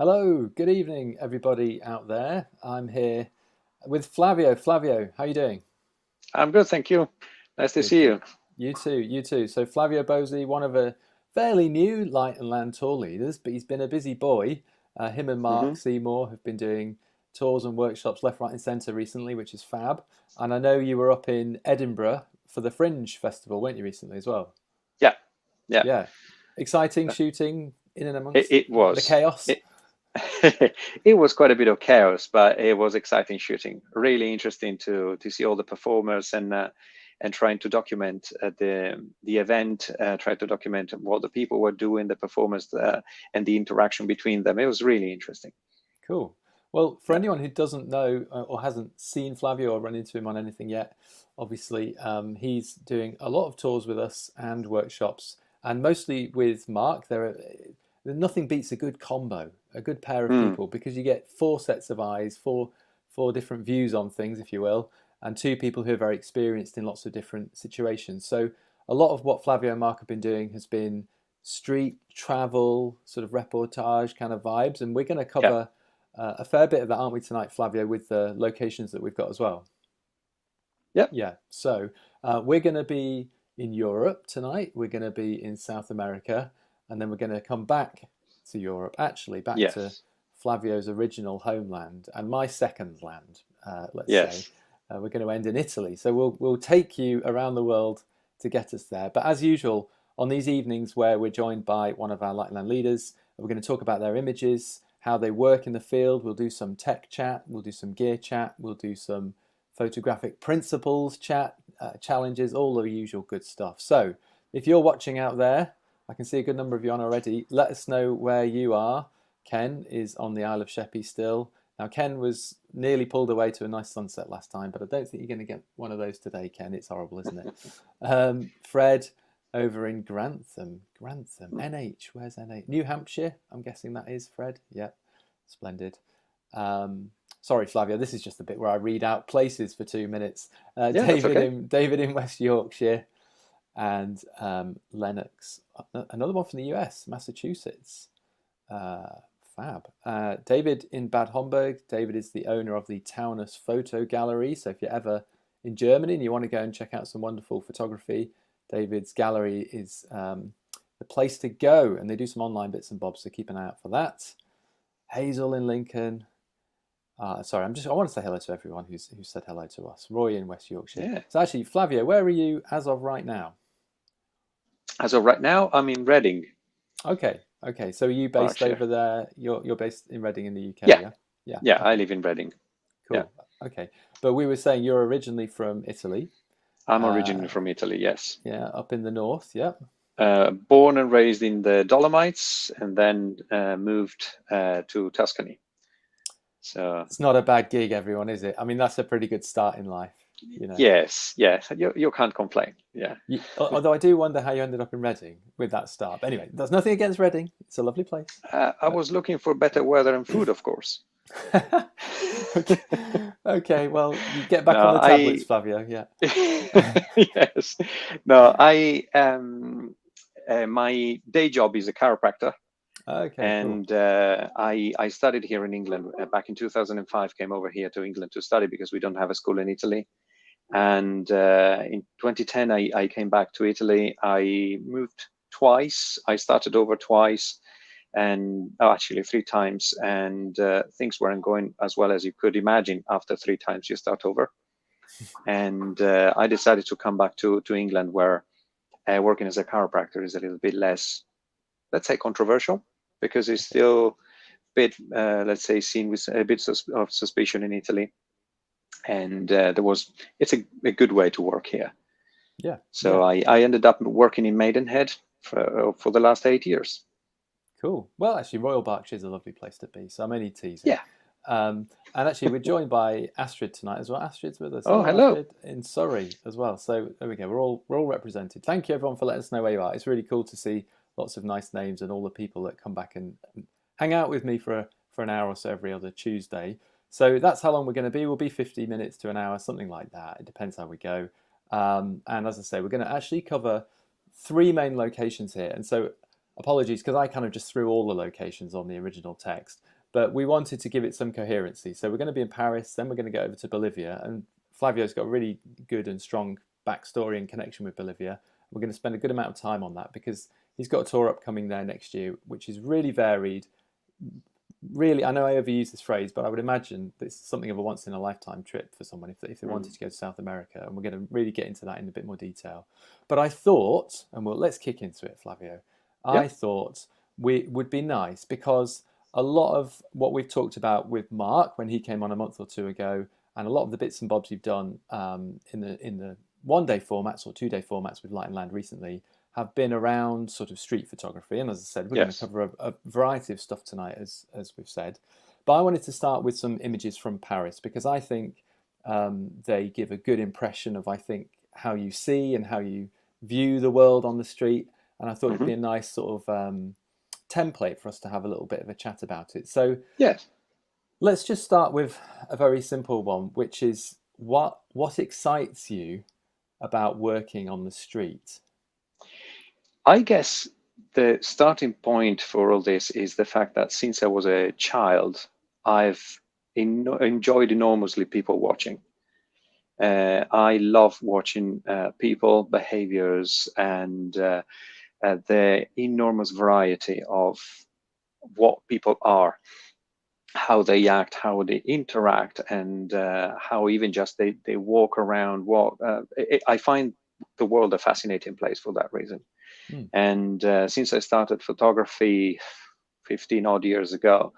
Hello, good evening, everybody out there. I'm here with Flavio. Flavio, how you doing? I'm good, thank you. Nice to Good, see good. you. You too, you too. So Flavio Bosi, one of a fairly new light and land tour leaders, but he's been a busy boy. Him and Mark hmm Seymour have been doing tours and workshops left, right, and centre recently, which is fab. And I know you were up in Edinburgh for the Fringe Festival, weren't you, recently as well? Yeah, yeah. Yeah. Exciting shooting in and It, amongst it the was. chaos. It, it was quite a bit of chaos, but it was exciting shooting. Really interesting to see all the performers and trying to document the event, try to document what the people were doing, the performers, and the interaction between them. It was really interesting. Cool. Well, for Yeah. anyone who doesn't know or hasn't seen Flavio or run into him on anything yet, obviously he's doing a lot of tours with us and workshops, and mostly with Mark. Nothing beats a good combo, a good pair of Mm, people, because you get four sets of eyes, four different views on things, if you will, and two people who are very experienced in lots of different situations. So a lot of what Flavio and Mark have been doing has been street travel, sort of reportage kind of vibes, and we're going to yeah. cover a fair bit of that, aren't we, tonight, Flavio, with the locations that we've got as well? Yeah. Yeah. So we're going to be in Europe tonight. We're going to be in South America, and then we're going to come back to Europe. Actually, back to Yes. Flavio's original homeland and my second land. Let's say Yes. we're going to end in Italy. So we'll take you around the world to get us there. But as usual, on these evenings where we're joined by one of our Lightland leaders, we're going to talk about their images, how they work in the field. We'll do some tech chat. We'll do some gear chat. We'll do some photographic principles chat, challenges, all the usual good stuff. So if you're watching out there, I can see a good number of you on already. Let us know where you are. Ken is on the Isle of Sheppey still. Now, Ken was nearly pulled away to a nice sunset last time, but I don't think you're going to get one of those today, Ken. It's horrible, isn't it? Fred over in Grantham, NH. Where's NH? New Hampshire, I'm guessing that is, Fred. Yeah, splendid. Um, Sorry, Flavia. This is just a bit where I read out places for 2 minutes. Yeah, that's okay. David in West Yorkshire, and Lennox. Another one from the US, Massachusetts. Uh, Fab. David in Bad Homburg. David is the owner of the Taunus Photo Gallery. So if you're ever in Germany and you want to go and check out some wonderful photography, David's gallery is the place to go. And they do some online bits and bobs, so keep an eye out for that. Hazel in Lincoln. Sorry, I want to say hello to everyone who said hello to us. Roy in West Yorkshire. Yeah. So actually, Flavio, where are you as of right now? As of right now, I'm in Reading, Okay, okay. So are you based Berkshire. over there? You're based in Reading in the UK, Yeah. yeah? Yeah. Yeah, I Okay. live in Reading. Yeah. Cool. Okay. But we were saying you're originally from Italy. I'm originally Uh, from Italy, yes. yeah, up in the north. Yeah. Born and raised in the Dolomites and then moved to Tuscany. So, It's not a bad gig, everyone, is it? I mean, that's a pretty good start in life. yes, yes, you can't complain. Yeah. Although I do wonder how you ended up in Reading with that start. But anyway, there's nothing against Reading. It's a lovely place. I was looking for better weather and food, of course. Okay. Okay, well, you get back on No, the tablets, I, Flavio. Yeah. yes. No, my day job is a chiropractor. Okay, cool. And I studied here in England back in 2005. Came over here to England to study because we don't have a school in Italy. And in 2010, I came back to Italy. I moved twice. I started over twice, and oh, actually three times. And things weren't going as well as you could imagine. After three times, you start over. And I decided to come back to England, where working as a chiropractor is a little bit less, let's say, controversial, because it's Okay. still a bit, let's say, seen with a bit of suspicion in Italy. And it's a good way to work here. Yeah, So yeah. I ended up working in Maidenhead for the last 8 years. Cool. Well, actually, Royal Berkshire is a lovely place to be, so I'm only teasing. Yeah. And actually, we're joined by Astrid tonight as well. Astrid's with us. Oh, Hello, hello. Astrid, in Surrey as well. So there we go. We're all represented. Thank you, everyone, for letting us know where you are. It's really cool to see lots of nice names and all the people that come back and hang out with me for an hour or so every other Tuesday. So that's how long we're going to be. We'll be 50 minutes to an hour, something like that. It depends how we go. And as I say, we're going to actually cover three main locations here. And so apologies, because I kind of just threw all the locations on the original text, but we wanted to give it some coherency. So we're going to be in Paris, then we're going to go over to Bolivia, and Flavio's got a really good and strong backstory and connection with Bolivia. We're going to spend a good amount of time on that because he's got a tour upcoming there next year, which is really varied. Really, I know I overuse this phrase, but I would imagine it's something of a once in a lifetime trip for someone if they wanted to go to South America. And we're going to really get into that in a bit more detail. But I thought, and let's kick into it, Flavio. I thought we would be nice because a lot of what we've talked about with Mark when he came on a month or two ago, and a lot of the bits and bobs you've done in the 1 day formats or 2 day formats with Light and Land recently have been around sort of street photography. And as I said, we're going to cover a variety of stuff tonight, as we've said. But I wanted to start with some images from Paris because I think they give a good impression of, I think, how you see and how you view the world on the street. And I thought it'd be a nice sort of template for us to have a little bit of a chat about it. So let's just start with a very simple one, which is what excites you about working on the street? I guess the starting point for all this is the fact that since I was a child, I've enjoyed enormously people watching. I love watching people, behaviors, and the enormous variety of what people are, how they act, how they interact, and how even just they walk around. I find the world a fascinating place for that reason. And since I started photography 15 odd years ago,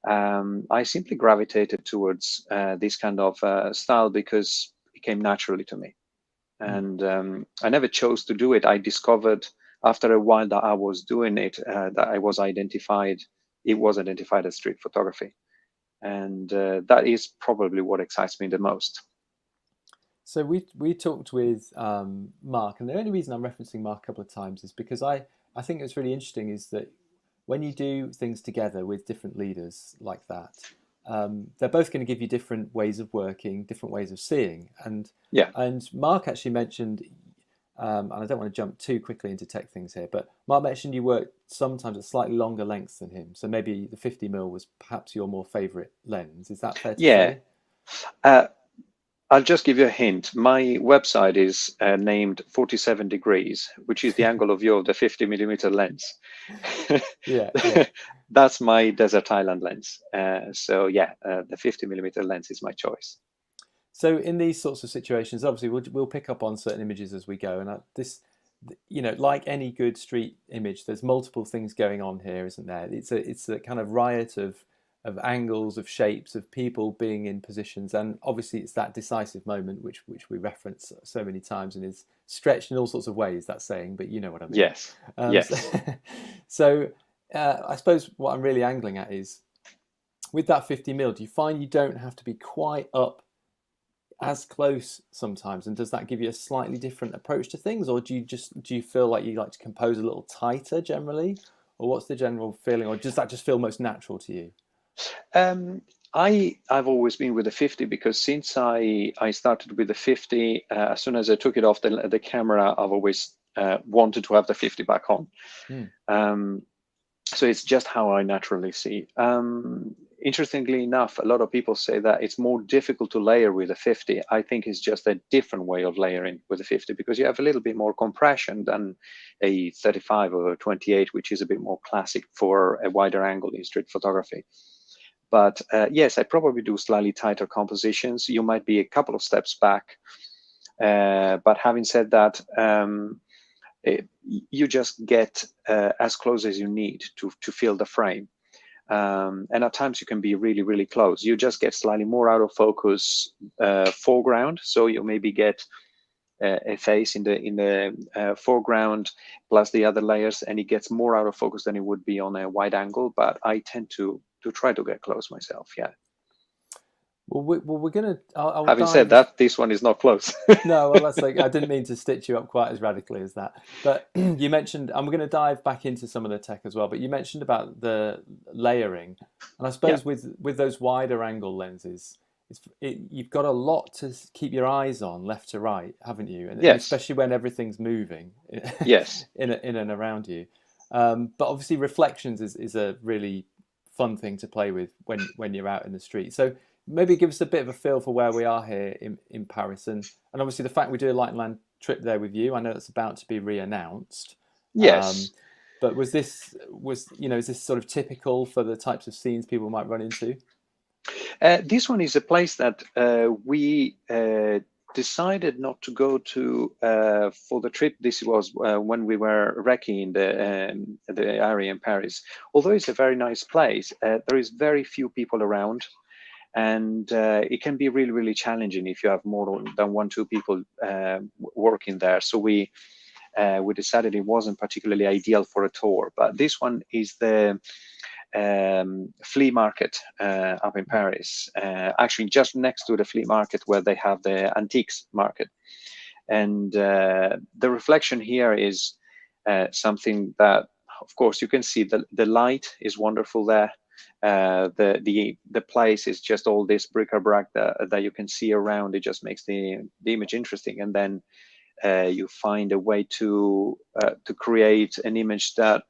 I simply gravitated towards this kind of style because it came naturally to me. And I never chose to do it. I discovered after a while that I was doing it, that it was identified as street photography. And that is probably what excites me the most. So we talked with Mark, and the only reason I'm referencing Mark a couple of times is because I think it's really interesting is that when you do things together with different leaders like that, they're both going to give you different ways of working, different ways of seeing. And Mark actually mentioned, and I don't want to jump too quickly into tech things here, but Mark mentioned you work sometimes at slightly longer lengths than him. So maybe the 50mm was perhaps your more favorite lens. Is that fair to say? I'll just give you a hint. My website is named 47 degrees, which is the angle of view of the 50mm lens. That's my desert island lens. The 50mm lens is my choice. So in these sorts of situations, obviously we'll pick up on certain images as we go, and like any good street image, there's multiple things going on here, isn't there? It's a kind of riot of angles, of shapes, of people being in positions, and obviously it's that decisive moment which we reference so many times and is stretched in all sorts of ways, that saying, but you know what I mean. Yes. So I suppose what I'm really angling at is, with that 50mm, do you find you don't have to be quite up as close sometimes, and does that give you a slightly different approach to things, or do you feel like you like to compose a little tighter generally, or what's the general feeling, or does that just feel most natural to you? I've always been with the 50 because since I started with the 50, as soon as I took it off the camera, I've always wanted to have the 50 back on. So it's just how I naturally see. Interestingly enough, a lot of people say that it's more difficult to layer with a 50. I think it's just a different way of layering with a 50 because you have a little bit more compression than a 35 or a 28, which is a bit more classic for a wider angle in street photography. But yes, I probably do slightly tighter compositions. You might be a couple of steps back. But having said that, you just get as close as you need to fill the frame. And at times you can be really, really close. You just get slightly more out of focus foreground. So you maybe get a face in the foreground plus the other layers, and it gets more out of focus than it would be on a wide angle. But I tend to try to get close myself. Well, we're gonna. Having said that, this one is not close. No, well, that's like, I didn't mean to stitch you up quite as radically as that. But you mentioned, and we're going to dive back into some of the tech as well. But you mentioned about the layering, and I suppose with those wider angle lenses, you've got a lot to keep your eyes on left to right, haven't you? And especially when everything's moving. Yes. in and around you. But obviously, reflections is a really fun thing to play with when you're out in the street. So maybe give us a bit of a feel for where we are here in Paris, and obviously the fact we do a light and land trip there with you. I know it's about to be re-announced. Um, Yes. but is this sort of typical for the types of scenes people might run into? This one is a place that we decided not to go to for the trip. This was when we were recce in the area in Paris. Although it's a very nice place, there is very few people around, and it can be really, really challenging if you have more than one, two people working there. So we decided it wasn't particularly ideal for a tour. But this one is the flea market up in Paris, actually just next to the flea market where they have the antiques market. And the reflection here is something that, of course, you can see the light is wonderful there. The place is just all this bric-a-brac that you can see around. It just makes the image interesting. And then you find a way to create an image that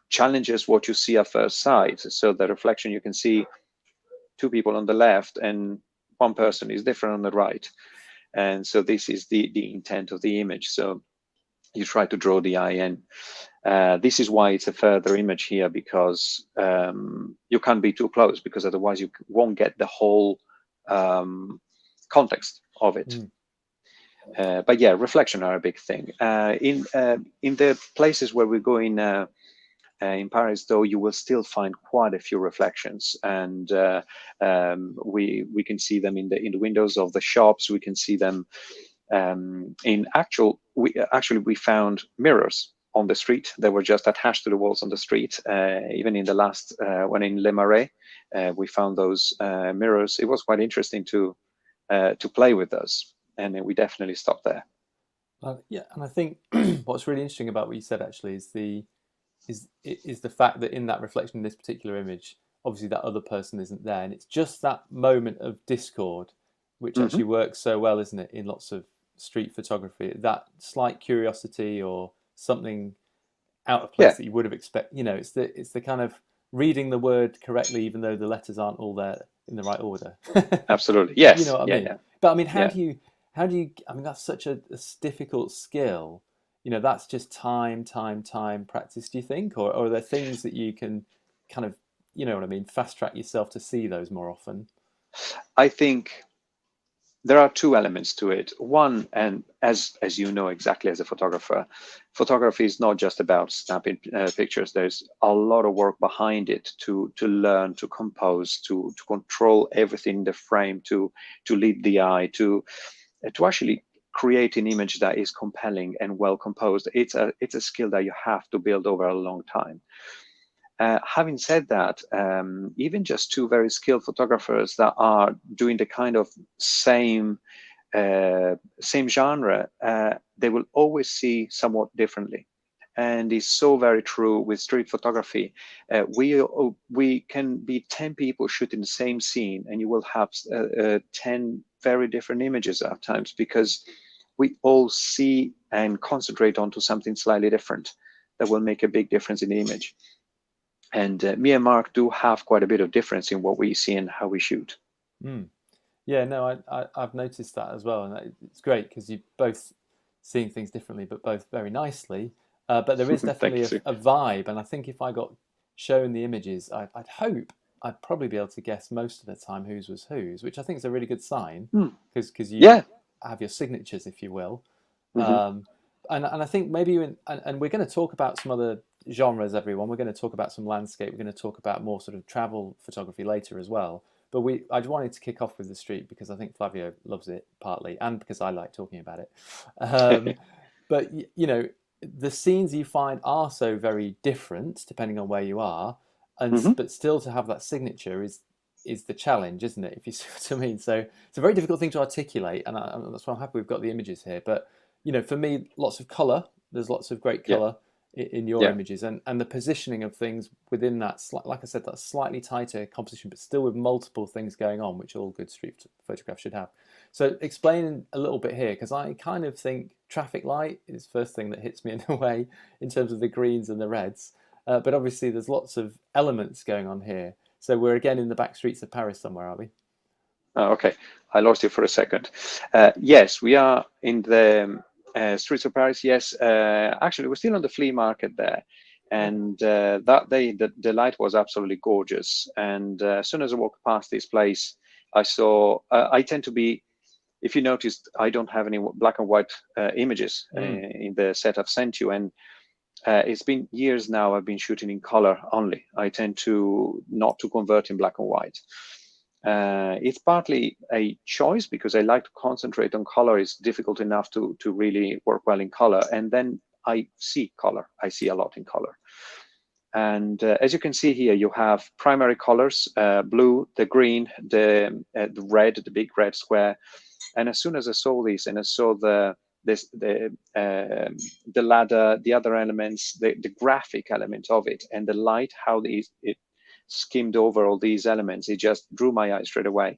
challenges what you see at first sight. So the reflection, you can see two people on the left and one person is different on the right. And so this is the intent of the image. So you try to draw the eye in. This is why it's a further image here, because you can't be too close, because otherwise you won't get the whole context of it. But yeah, reflection are a big thing. In the places where we're going in Paris, though, you will still find quite a few reflections, and we can see them in the windows of the shops. We can see them we found mirrors on the street. They were just attached to the walls on the street. Even in the last one in Le Marais, we found those mirrors. It was quite interesting to play with those, and we definitely stopped there. Yeah, and I think what's really interesting about what you said actually is the fact that in that reflection in this particular image, obviously that other person isn't there, and it's just that moment of discord which actually works so well, isn't it, in lots of street photography? That slight curiosity or something out of place that you would have expected. It's the kind of reading the word correctly, even though the letters aren't all there in the right order. Absolutely, yes. You know what I mean? Yeah. But I mean, how do you? I mean, that's such a difficult skill. That's just time practice. Do you think, or are there things that you can kind of, what I mean, fast track yourself to see those more often? I think there are two elements to it. One, and as you know exactly as a photographer, photography is not just about snapping pictures. There's a lot of work behind it to learn, to compose, to control everything in the frame, to lead the eye, to actually create an image that is compelling and well composed. It's a skill that you have to build over a long time. Having said that, even just two very skilled photographers that are doing the kind of same genre, they will always see somewhat differently. And it's so very true with street photography. We can be 10 people shooting the same scene, and you will have 10 very different images at times, because we all see and concentrate onto something slightly different that will make a big difference in the image. And me and Mark do have quite a bit of difference in what we see and how we shoot. Yeah, no, I've noticed that as well, and it's great because you're both seeing things differently, but both very nicely. But there is definitely a vibe, and I think if I got shown the images, I'd hope I'd probably be able to guess most of the time whose was whose, which I think is a really good sign because you have your signatures, if you will. And I think maybe and we're going to talk about some other genres, everyone. We're going to talk about some landscape. We're going to talk about more sort of travel photography later as well. But I wanted to kick off with the street because I think Flavio loves it partly, and because I like talking about it. But the scenes you find are so very different depending on where you are, and but still to have that signature is the challenge, isn't it? If you see what I mean. So it's a very difficult thing to articulate, and that's why I'm happy we've got the images here. But for me, lots of colour. There's lots of great colour. in your Yeah. images, and the positioning of things within that, like I said, that slightly tighter composition, but still with multiple things going on, which all good street photographs should have. So explain a little bit here, because I kind of think traffic light is the first thing that hits me in a way in terms of the greens and the reds. But obviously there's lots of elements going on here. So we're again in the back streets of Paris somewhere, are we? Oh, okay, I lost you for a second. Yes, we are in the streets of Paris. Yes, actually, we're still on the flea market there. And that day, the light was absolutely gorgeous. And as soon as I walked past this place, I saw, I tend to be, if you noticed, I don't have any black and white images in the set I've sent you. And it's been years now I've been shooting in color only. I tend to not to convert in black and white. It's partly a choice because I like to concentrate on color. It's difficult enough to really work well in color. And then I see color. I see a lot in color. And as you can see here, you have primary colors, blue, the green, the red, the big red square. And as soon as I saw this and I saw the ladder, the other elements, the graphic element of it, and the light, how it skimmed over all these elements, it just drew my eye straight away.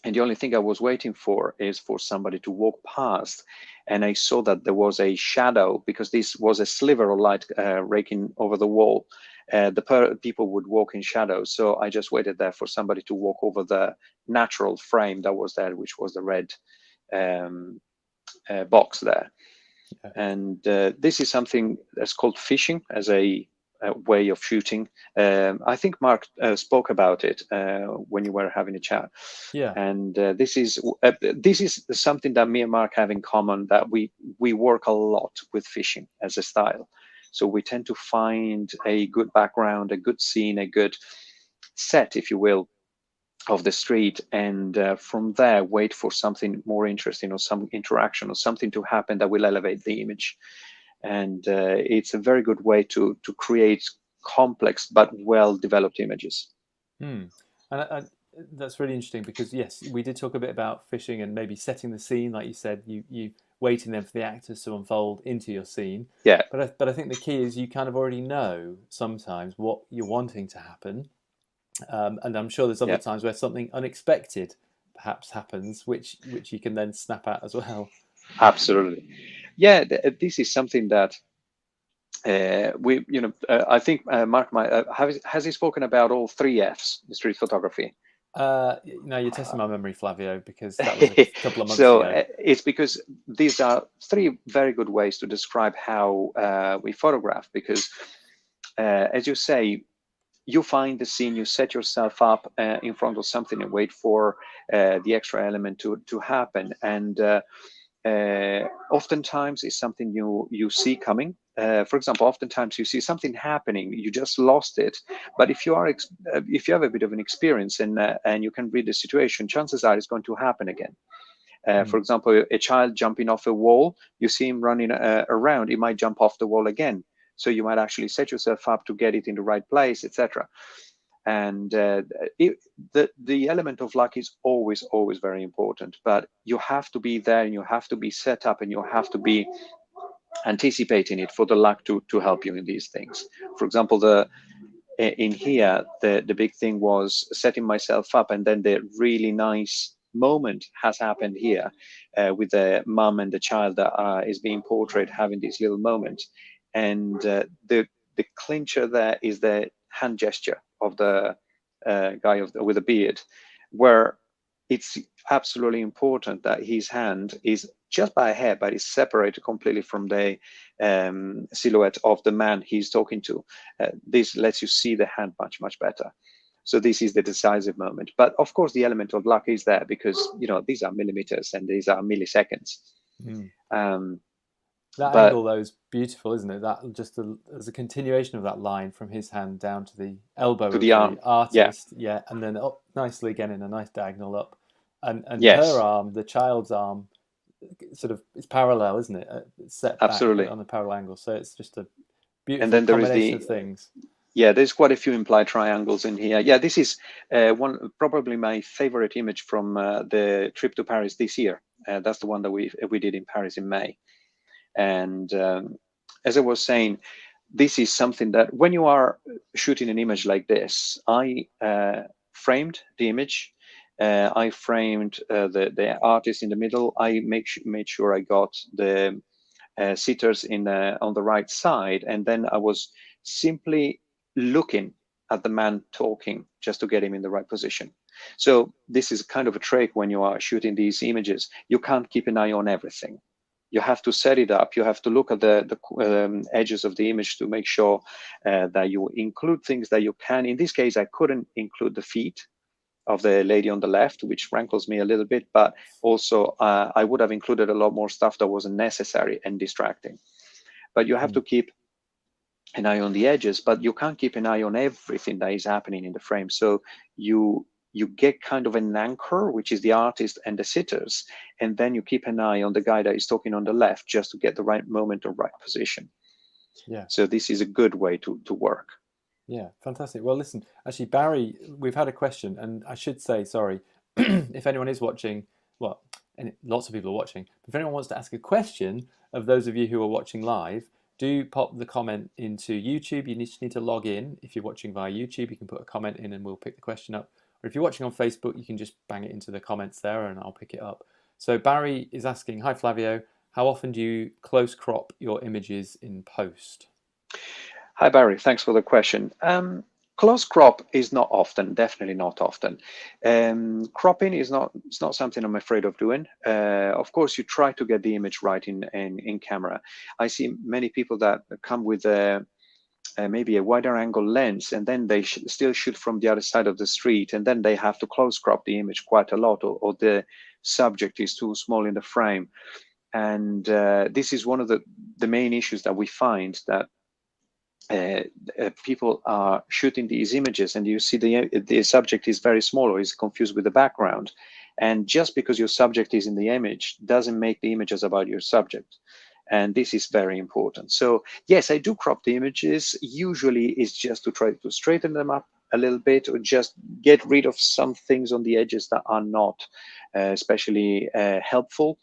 And the only thing I was waiting for is for somebody to walk past. And I saw that there was a shadow because this was a sliver of light raking over the wall. The people would walk in shadow. So I just waited there for somebody to walk over the natural frame that was there, which was the red box there. Yeah. And this is something that's called fishing as a way of shooting. I think Mark spoke about it when you were having a chat. Yeah. And this is something that me and Mark have in common, that we work a lot with fishing as a style. So we tend to find a good background, a good scene, a good set, if you will, of the street, and from there wait for something more interesting or some interaction or something to happen that will elevate the image. And it's a very good way to create complex but well developed images. And that's really interesting because yes, we did talk a bit about fishing and maybe setting the scene, like you said, you waiting then for the actors to unfold into your scene. Yeah. But I think the key is you kind of already know sometimes what you're wanting to happen, and I'm sure there's other Yeah. times where something unexpected perhaps happens, which you can then snap at as well. Absolutely. Yeah, this is something that I think Mark has he spoken about all three F's in street photography? No, you're testing my memory, Flavio, because that was a couple of months So ago. it's because these are three very good ways to describe how we photograph. Because as you say, you find the scene, you set yourself up in front of something and wait for the extra element to happen. And oftentimes it's something you see coming. For example, oftentimes you see something happening, you just lost it. But if you have a bit of an experience and you can read the situation, chances are it's going to happen again. For example, a child jumping off a wall, you see him running around, he might jump off the wall again. So you might actually set yourself up to get it in the right place, etc. And the element of luck is always very important, but you have to be there and you have to be set up and you have to be anticipating it for the luck to help you in these things. For example, in here the big thing was setting myself up, and then the really nice moment has happened here with the mum and the child that is being portrayed having this little moment. And the clincher there is the hand gesture of the guy with the beard, where it's absolutely important that his hand is just by a hair, but is separated completely from the silhouette of the man he's talking to. This lets you see the hand much better. So this is the decisive moment. But of course, the element of luck is there because these are millimeters and these are milliseconds. That But angle though is beautiful, isn't it? That just as a continuation of that line from his hand down to the elbow to of the the arm, yeah, artist, yeah, and then up nicely again in a nice diagonal up, and her yes, arm, the child's arm, sort of it's parallel, isn't it? It's set back absolutely. on a parallel angle, so it's just a And beautiful then there is combination of things. there's quite a few implied triangles in here. Yeah, this is probably my favorite image from the trip to Paris this year. That's the one that we did in Paris in May. And as I was saying, this is something that when you are shooting an image like this, I framed the image. I framed the artist in the middle. I made sure I got the sitters on the right side, and then I was simply looking at the man talking just to get him in the right position. So this is kind of a trick when you are shooting these images. You can't keep an eye on everything. You have to set it up. You have to look at the edges of the image to make sure that you include things that you can. In this case, I couldn't include the feet of the lady on the left, which rankles me a little bit, but also I would have included a lot more stuff that wasn't necessary and distracting. But you have to keep an eye on the edges, but you can't keep an eye on everything that is happening in the frame. So you get kind of an anchor, which is the artist and the sitters, and then you keep an eye on the guy that is talking on the left just to get the right moment or right position. Yeah. So this is a good way to work. Yeah, fantastic. Well, listen, actually, Barry, we've had a question, and I should say, sorry, if anyone is watching, well, and lots of people are watching, but if anyone wants to ask a question of those of you who are watching live, do pop the comment into YouTube. You just need to log in. If you're watching via YouTube, you can put a comment in and we'll pick the question up. Or if you're watching on Facebook, you can just bang it into the comments there and I'll pick it up. So Barry is asking, hi Flavio, how often do you close crop your images in post? Hi, Barry. Thanks for the question. Close crop is not often, definitely not often. Cropping is not something I'm afraid of doing. Of course, you try to get the image right in camera. I see many people that come with maybe a wider angle lens, and then they still shoot from the other side of the street, and then they have to close crop the image quite a lot, or the subject is too small in the frame. And this is one of the main issues that we find, that people are shooting these images and you see the subject is very small or is confused with the background. And just because your subject is in the image doesn't make the images about your subject. And this is very important. So yes, I do crop the images. Usually it's just to try to straighten them up a little bit, or just get rid of some things on the edges that are not especially helpful.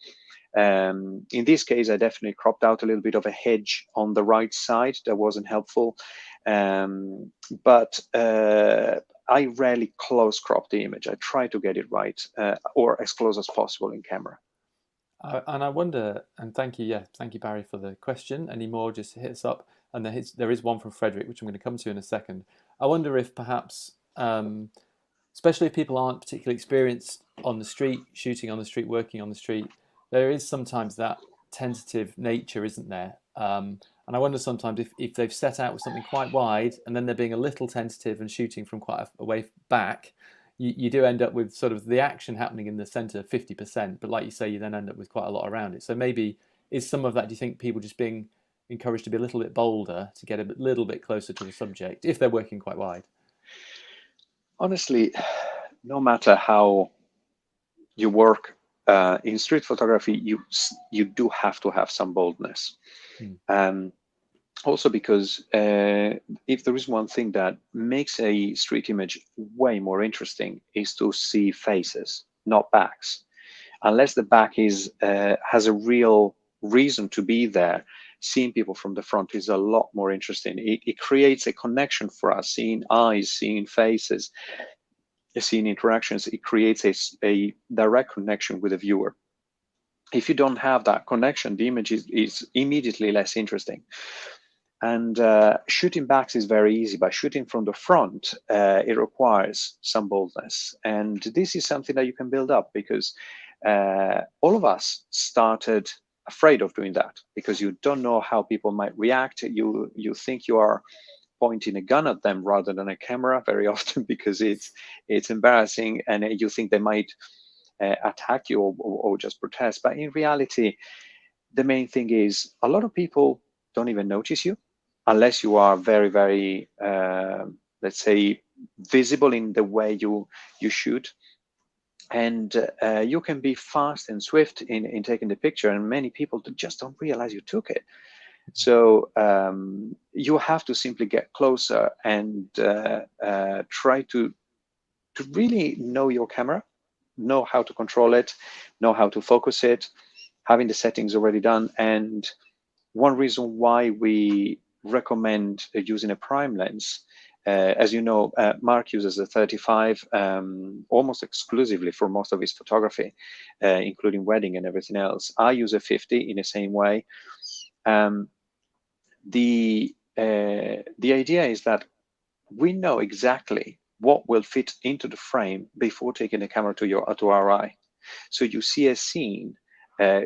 In this case, I definitely cropped out a little bit of a hedge on the right side that wasn't helpful. But I rarely close crop the image. I try to get it right, or as close as possible in camera. And I wonder, and thank you, Barry, for the question. Any more, just hit us up. And there is one from Frederick, which I'm going to come to in a second. I wonder if perhaps, especially if people aren't particularly experienced on the street, shooting on the street, working on the street, there is sometimes that tentative nature, isn't there? And I wonder sometimes if they've set out with something quite wide and then they're being a little tentative and shooting from quite a way back, you do end up with sort of the action happening in the center 50%, but like you say, you then end up with quite a lot around it. So maybe is some of that, do you think, people just being encouraged to be a little bit bolder, to get a little bit closer to the subject if they're working quite wide? Honestly, no matter how you work in street photography, you do have to have some boldness. Also because if there is one thing that makes a street image way more interesting, is to see faces, not backs. Unless the back has a real reason to be there, seeing people from the front is a lot more interesting. It creates a connection for us, seeing eyes, seeing faces, seeing interactions. It creates a direct connection with the viewer. If you don't have that connection, the image is immediately less interesting. And shooting backs is very easy. By shooting from the front, it requires some boldness. And this is something that you can build up, because all of us started afraid of doing that, because you don't know how people might react. You think you are pointing a gun at them rather than a camera very often, because it's embarrassing, and you think they might attack you or just protest. But in reality, the main thing is a lot of people don't even notice you unless you are very, very, let's say, visible in the way you shoot. And you can be fast and swift in taking the picture, and many people just don't realize you took it. So you have to simply get closer and try to really know your camera, know how to control it, know how to focus it, having the settings already done, and one reason why we recommend using a prime lens. As you know, Mark uses a 35 almost exclusively for most of his photography, including wedding and everything else. I use a 50 in the same way. The idea is that we know exactly what will fit into the frame before taking the camera to our eye. So you see a scene,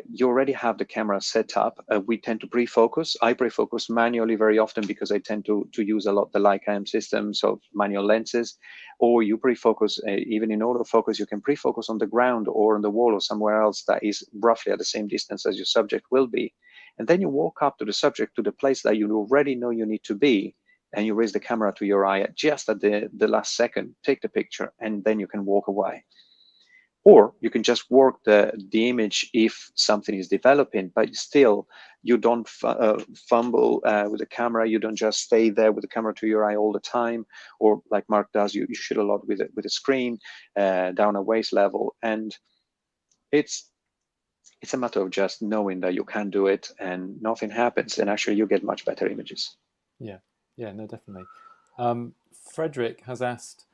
you already have the camera set up. We tend to pre-focus. I pre-focus manually very often because I tend to use a lot the Leica systems of manual lenses, or you pre-focus, even in autofocus, you can pre-focus on the ground or on the wall or somewhere else that is roughly at the same distance as your subject will be. And then you walk up to the subject, to the place that you already know you need to be, and you raise the camera to your eye just at the last second, take the picture, and then you can walk away. Or you can just work the image if something is developing, but still you don't fumble with the camera. You don't just stay there with the camera to your eye all the time, or like Mark does, you shoot a lot with a screen down a waist level. And it's a matter of just knowing that you can do it and nothing happens, and actually you get much better images. Yeah, no, definitely. Frederick has asked,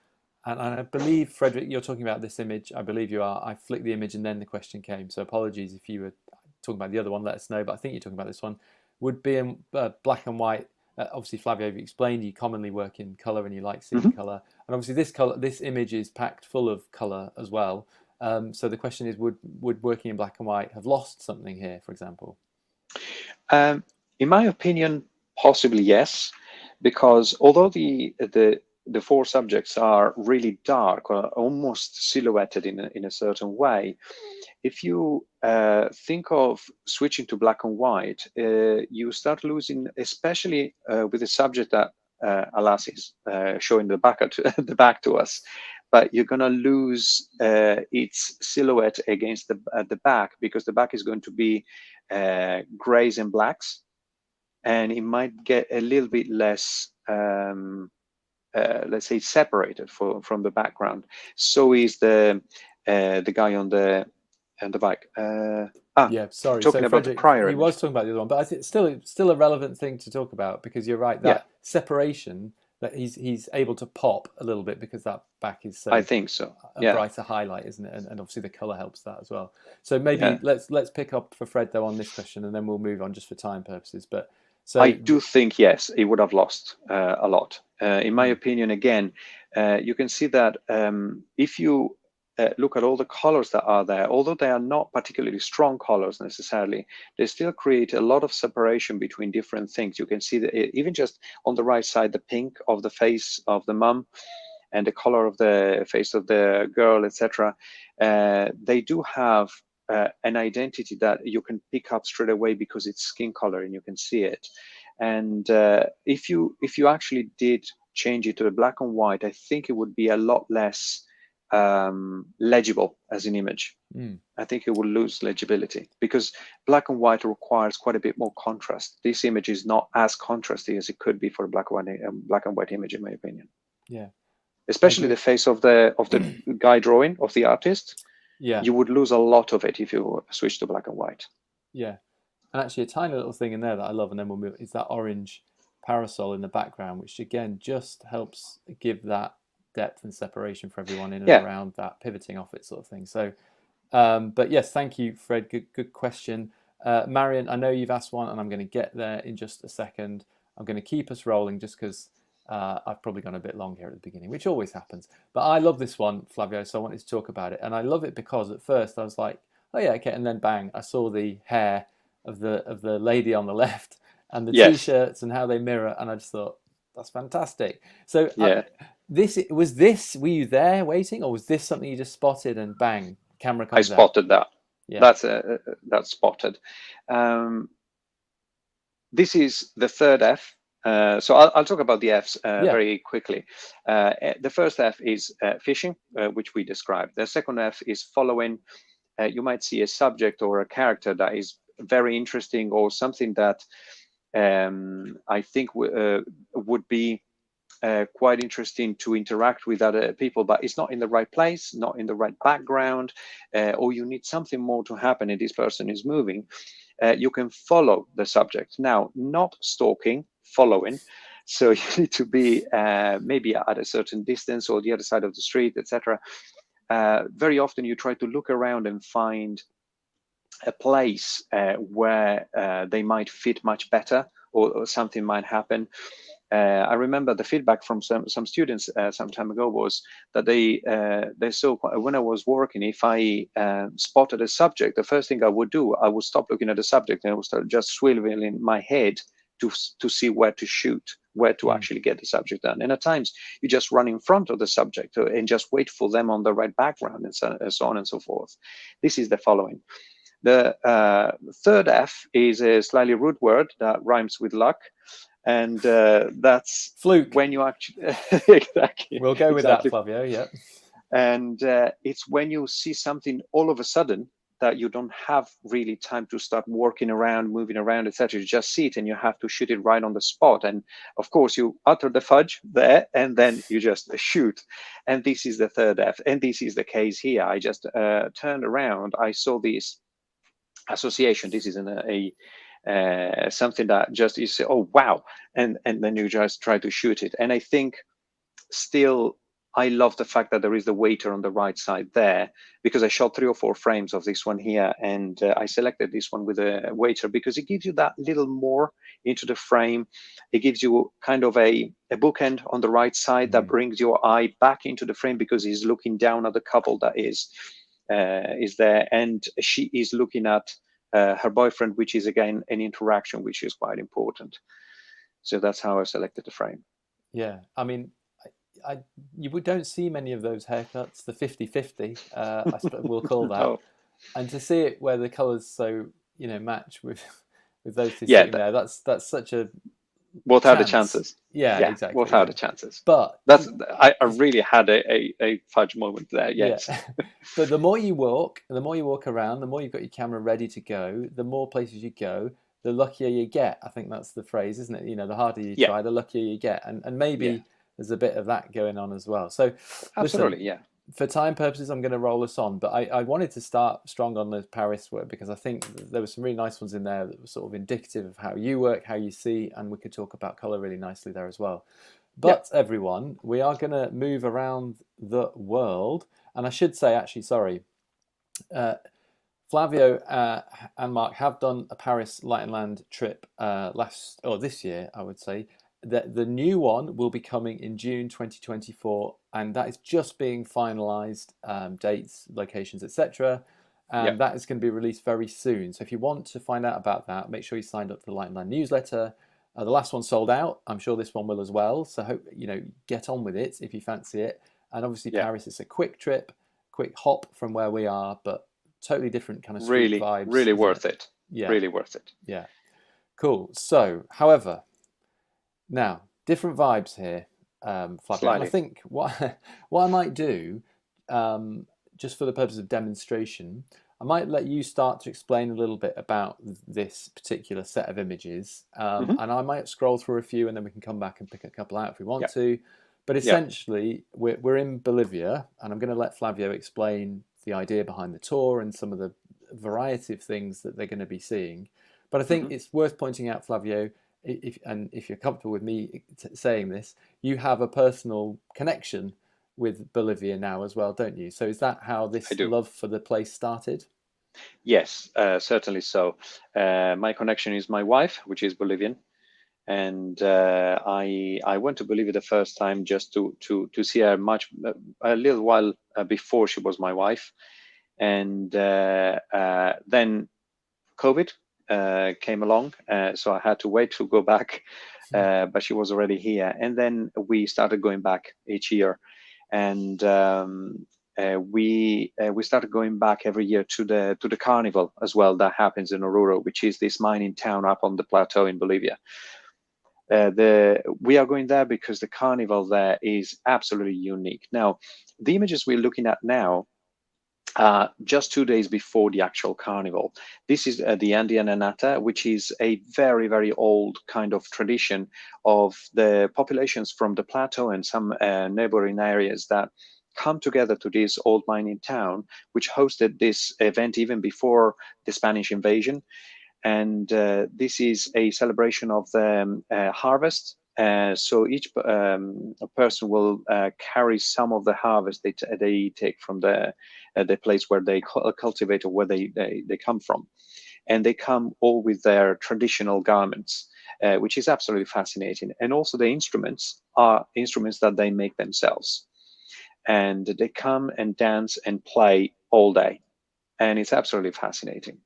and I believe, Frederick, you're talking about this image. I believe you are. I flicked the image and then the question came. So apologies if you were talking about the other one, let us know. But I think you're talking about this one. Would be in black and white. Obviously, Flavio, you've explained you commonly work in color and you like seeing color. And obviously, this image is packed full of color as well. So the question is, would working in black and white have lost something here, for example? In my opinion, possibly yes, because although the four subjects are really dark or almost silhouetted in a certain way, if you think of switching to black and white, you start losing, especially with a subject that, alas, is showing the back to us. But you're going to lose its silhouette against the back, because the back is going to be grays and blacks, and it might get a little bit less, let's say, separated from the background. So is the guy on the bike. Yeah, sorry. Talking So about the Frederick, prior he was image. talking about the other one, but I think still a relevant thing to talk about, because you're right, Yeah, that separation, that he's able to pop a little bit because that back is I so think so. a Yeah, brighter highlight, isn't it? And obviously the color helps that as well. So maybe yeah. let's pick up for Fred though on this question, and then we'll move on just for time purposes. But I so do think, yes, it would have lost a lot. In my mm, opinion, again, you can see that if you look at all the colors that are there, although they are not particularly strong colors necessarily, they still create a lot of separation between different things. You can see that even just on the right side, the pink of the face of the mum and the color of the face of the girl, etc. They do have an identity that you can pick up straight away because it's skin color and you can see it. And if you actually did change it to a black and white, I think it would be a lot less legible as an image. mm, I think it will lose legibility because black and white requires quite a bit more contrast. This image is not as contrasty as it could be for a black and white image, in my opinion. yeah, I Especially the agree. face of the guy drawing, of the artist. Yeah, You would lose a lot of it if you switch to black and white. yeah. And actually, a tiny little thing in there that I love, and then we'll move, is that orange parasol in the background, which again just helps give that depth and separation for everyone in and Yeah, around that pivoting off it sort of thing. So, but yes, thank you, Fred. Good question. Marion, I know you've asked one, and I'm going to get there in just a second. I'm going to keep us rolling just because I've probably gone a bit long here at the beginning, which always happens. But I love this one, Flavio, so I wanted to talk about it. And I love it because at first I was like, oh yeah, okay, and then bang, I saw the hair of the lady on the left and the yes, t-shirts and how they mirror, and I just thought that's fantastic. So yeah. were you there waiting, or was this something you just spotted and bang, camera I comes out? spotted that. Yeah, That's spotted. Um, this is the third F. So I'll talk about the Fs yeah, very quickly. The first F is fishing, which we described. The second F is following. You might see a subject or a character that is very interesting, or something that I think would be quite interesting to interact with other people, but it's not in the right place, not in the right background, or you need something more to happen and this person is moving. you can follow the subject. Now, not stalking, following. So you need to be maybe at a certain distance or the other side of the street, etc. Very often you try to look around and find a place where they might fit much better, or something might happen. I remember the feedback from some students some time ago was that they saw, when I was working, if I spotted a subject, the first thing I would do, I would stop looking at the subject and I would start just swiveling my head to see where to shoot, where to actually get the subject done. And at times you just run in front of the subject and just wait for them on the right background, and so on and so forth. This is the following. The third F is a slightly rude word that rhymes with luck. And that's fluke. When you actually exactly. We'll go with exactly. that, Flavio. Yeah. And it's when you see something all of a sudden that you don't have really time to start working around, moving around, etc. You just see it and you have to shoot it right on the spot. And of course, you utter the fudge there, and then you just shoot. And this is the third F. And this is the case here. I just turned around. I saw this association. This is something that just you say, oh wow, and then you just try to shoot it. And I think still I love the fact that there is the waiter on the right side there, because I shot 3 or 4 frames of this one here, and I selected this one with a waiter because it gives you that little more into the frame. It gives you kind of a bookend on the right side that brings your eye back into the frame, because he's looking down at the couple that is there, and she is looking at her boyfriend, which is again an interaction which is quite important. So that's how I selected the frame. Yeah, I mean, you don't see many of those haircuts, the 50-50, I suppose we'll call that. No. And to see it where the colours so match with those two Yeah, sitting there, that's such a what are the chances? Yeah, exactly. What are the chances? But that's I really had a fudge moment there. Yes. Yeah. But the more you walk around, the more you've got your camera ready to go, the more places you go, the luckier you get. I think that's the phrase, isn't it? The harder you try, the luckier you get. And maybe there's a bit of that going on as well. So absolutely, listen, for time purposes, I'm going to roll us on. But I wanted to start strong on the Paris work, because I think there were some really nice ones in there that were sort of indicative of how you work, how you see, and we could talk about colour really nicely there as well. But everyone, we are going to move around the world. And I should say, actually, sorry, Flavio and Mark have done a Paris Light and Land trip this year, I would say. The new one will be coming in June 2024, and that is just being finalised, dates, locations, etc. And that is going to be released very soon. So if you want to find out about that, make sure you signed up to the Light and Land newsletter. The last one sold out. I'm sure this one will as well. So hope get on with it if you fancy it. And obviously Paris is a quick trip, quick hop from where we are, but totally different kind of street vibes. Really worth it. Yeah, really worth it. Yeah, cool. So, however, now different vibes here, Flavio. And I think what I might do, just for the purpose of demonstration, I might let you start to explain a little bit about this particular set of images, and I might scroll through a few, and then we can come back and pick a couple out if we want to. But essentially, we're in Bolivia, and I'm going to let Flavio explain the idea behind the tour and some of the variety of things that they're going to be seeing. But I think it's worth pointing out, Flavio, if you're comfortable with me saying this, you have a personal connection with Bolivia now as well, don't you? So is that how this love for the place started? Yes, certainly so. My connection is my wife, which is Bolivian, and I went to Bolivia the first time just to see her a little while before she was my wife, and then COVID came along, so I had to wait to go back, but she was already here, and then we started going back each year, and we started going back every year to the carnival as well that happens in Oruro, which is this mining town up on the plateau in Bolivia. We are going there because the carnival there is absolutely unique. Now, the images we're looking at now are just 2 days before the actual carnival. This is the Andean Anata, which is a very, very old kind of tradition of the populations from the plateau and some neighboring areas that come together to this old mining town, which hosted this event even before the Spanish invasion. and this is a celebration of the harvest. So each person will carry some of the harvest they take from the place where they cultivate, or where they come from, and they come all with their traditional garments, which is absolutely fascinating. And also the instruments are instruments that they make themselves, and they come and dance and play all day, and it's absolutely fascinating.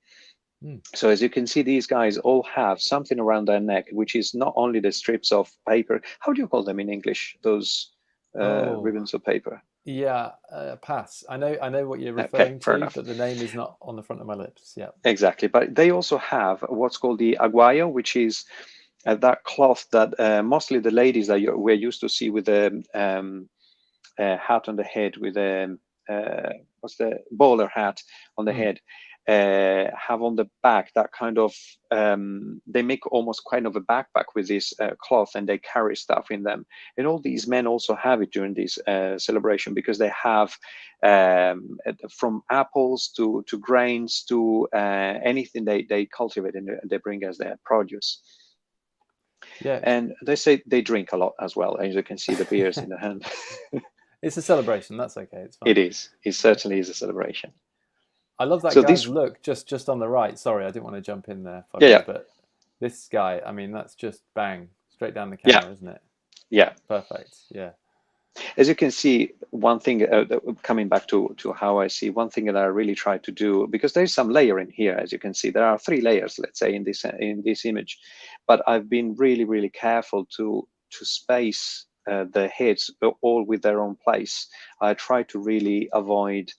Mm. So as you can see, these guys all have something around their neck, which is not only the strips of paper. How do you call them in English? Those Oh, ribbons of paper. yeah, pass. I know what you're Okay, referring fair to, enough. but the name is not on the front of my lips. Yeah. Exactly. But they also have what's called the aguayo, which is that cloth that mostly the ladies that we're used to see with the hat on the head, with a what's the bowler hat on the Mm. head, have on the back that kind of they make almost kind of a backpack with this cloth, and they carry stuff in them. And all these men also have it during this celebration, because they have from apples to grains to anything they cultivate, and they bring as their produce. Yeah. And they say they drink a lot as well, as you can see the beers in the hand. It's a celebration. That's okay. It's fine. It is. It Yeah. certainly is a celebration. I love that So guy's this, look just on the right. Sorry, I didn't want to jump in there, yeah, Fabio, yeah, but this guy, I mean, that's just bang, straight down the yeah, camera, isn't it? yeah. Perfect. Yeah. As you can see, one thing coming back to how I see, one thing that I really try to do, because there's some layering here, as you can see, there are 3 layers, let's say, in this image, but I've been really careful to space the heads all with their own place. I try to really avoid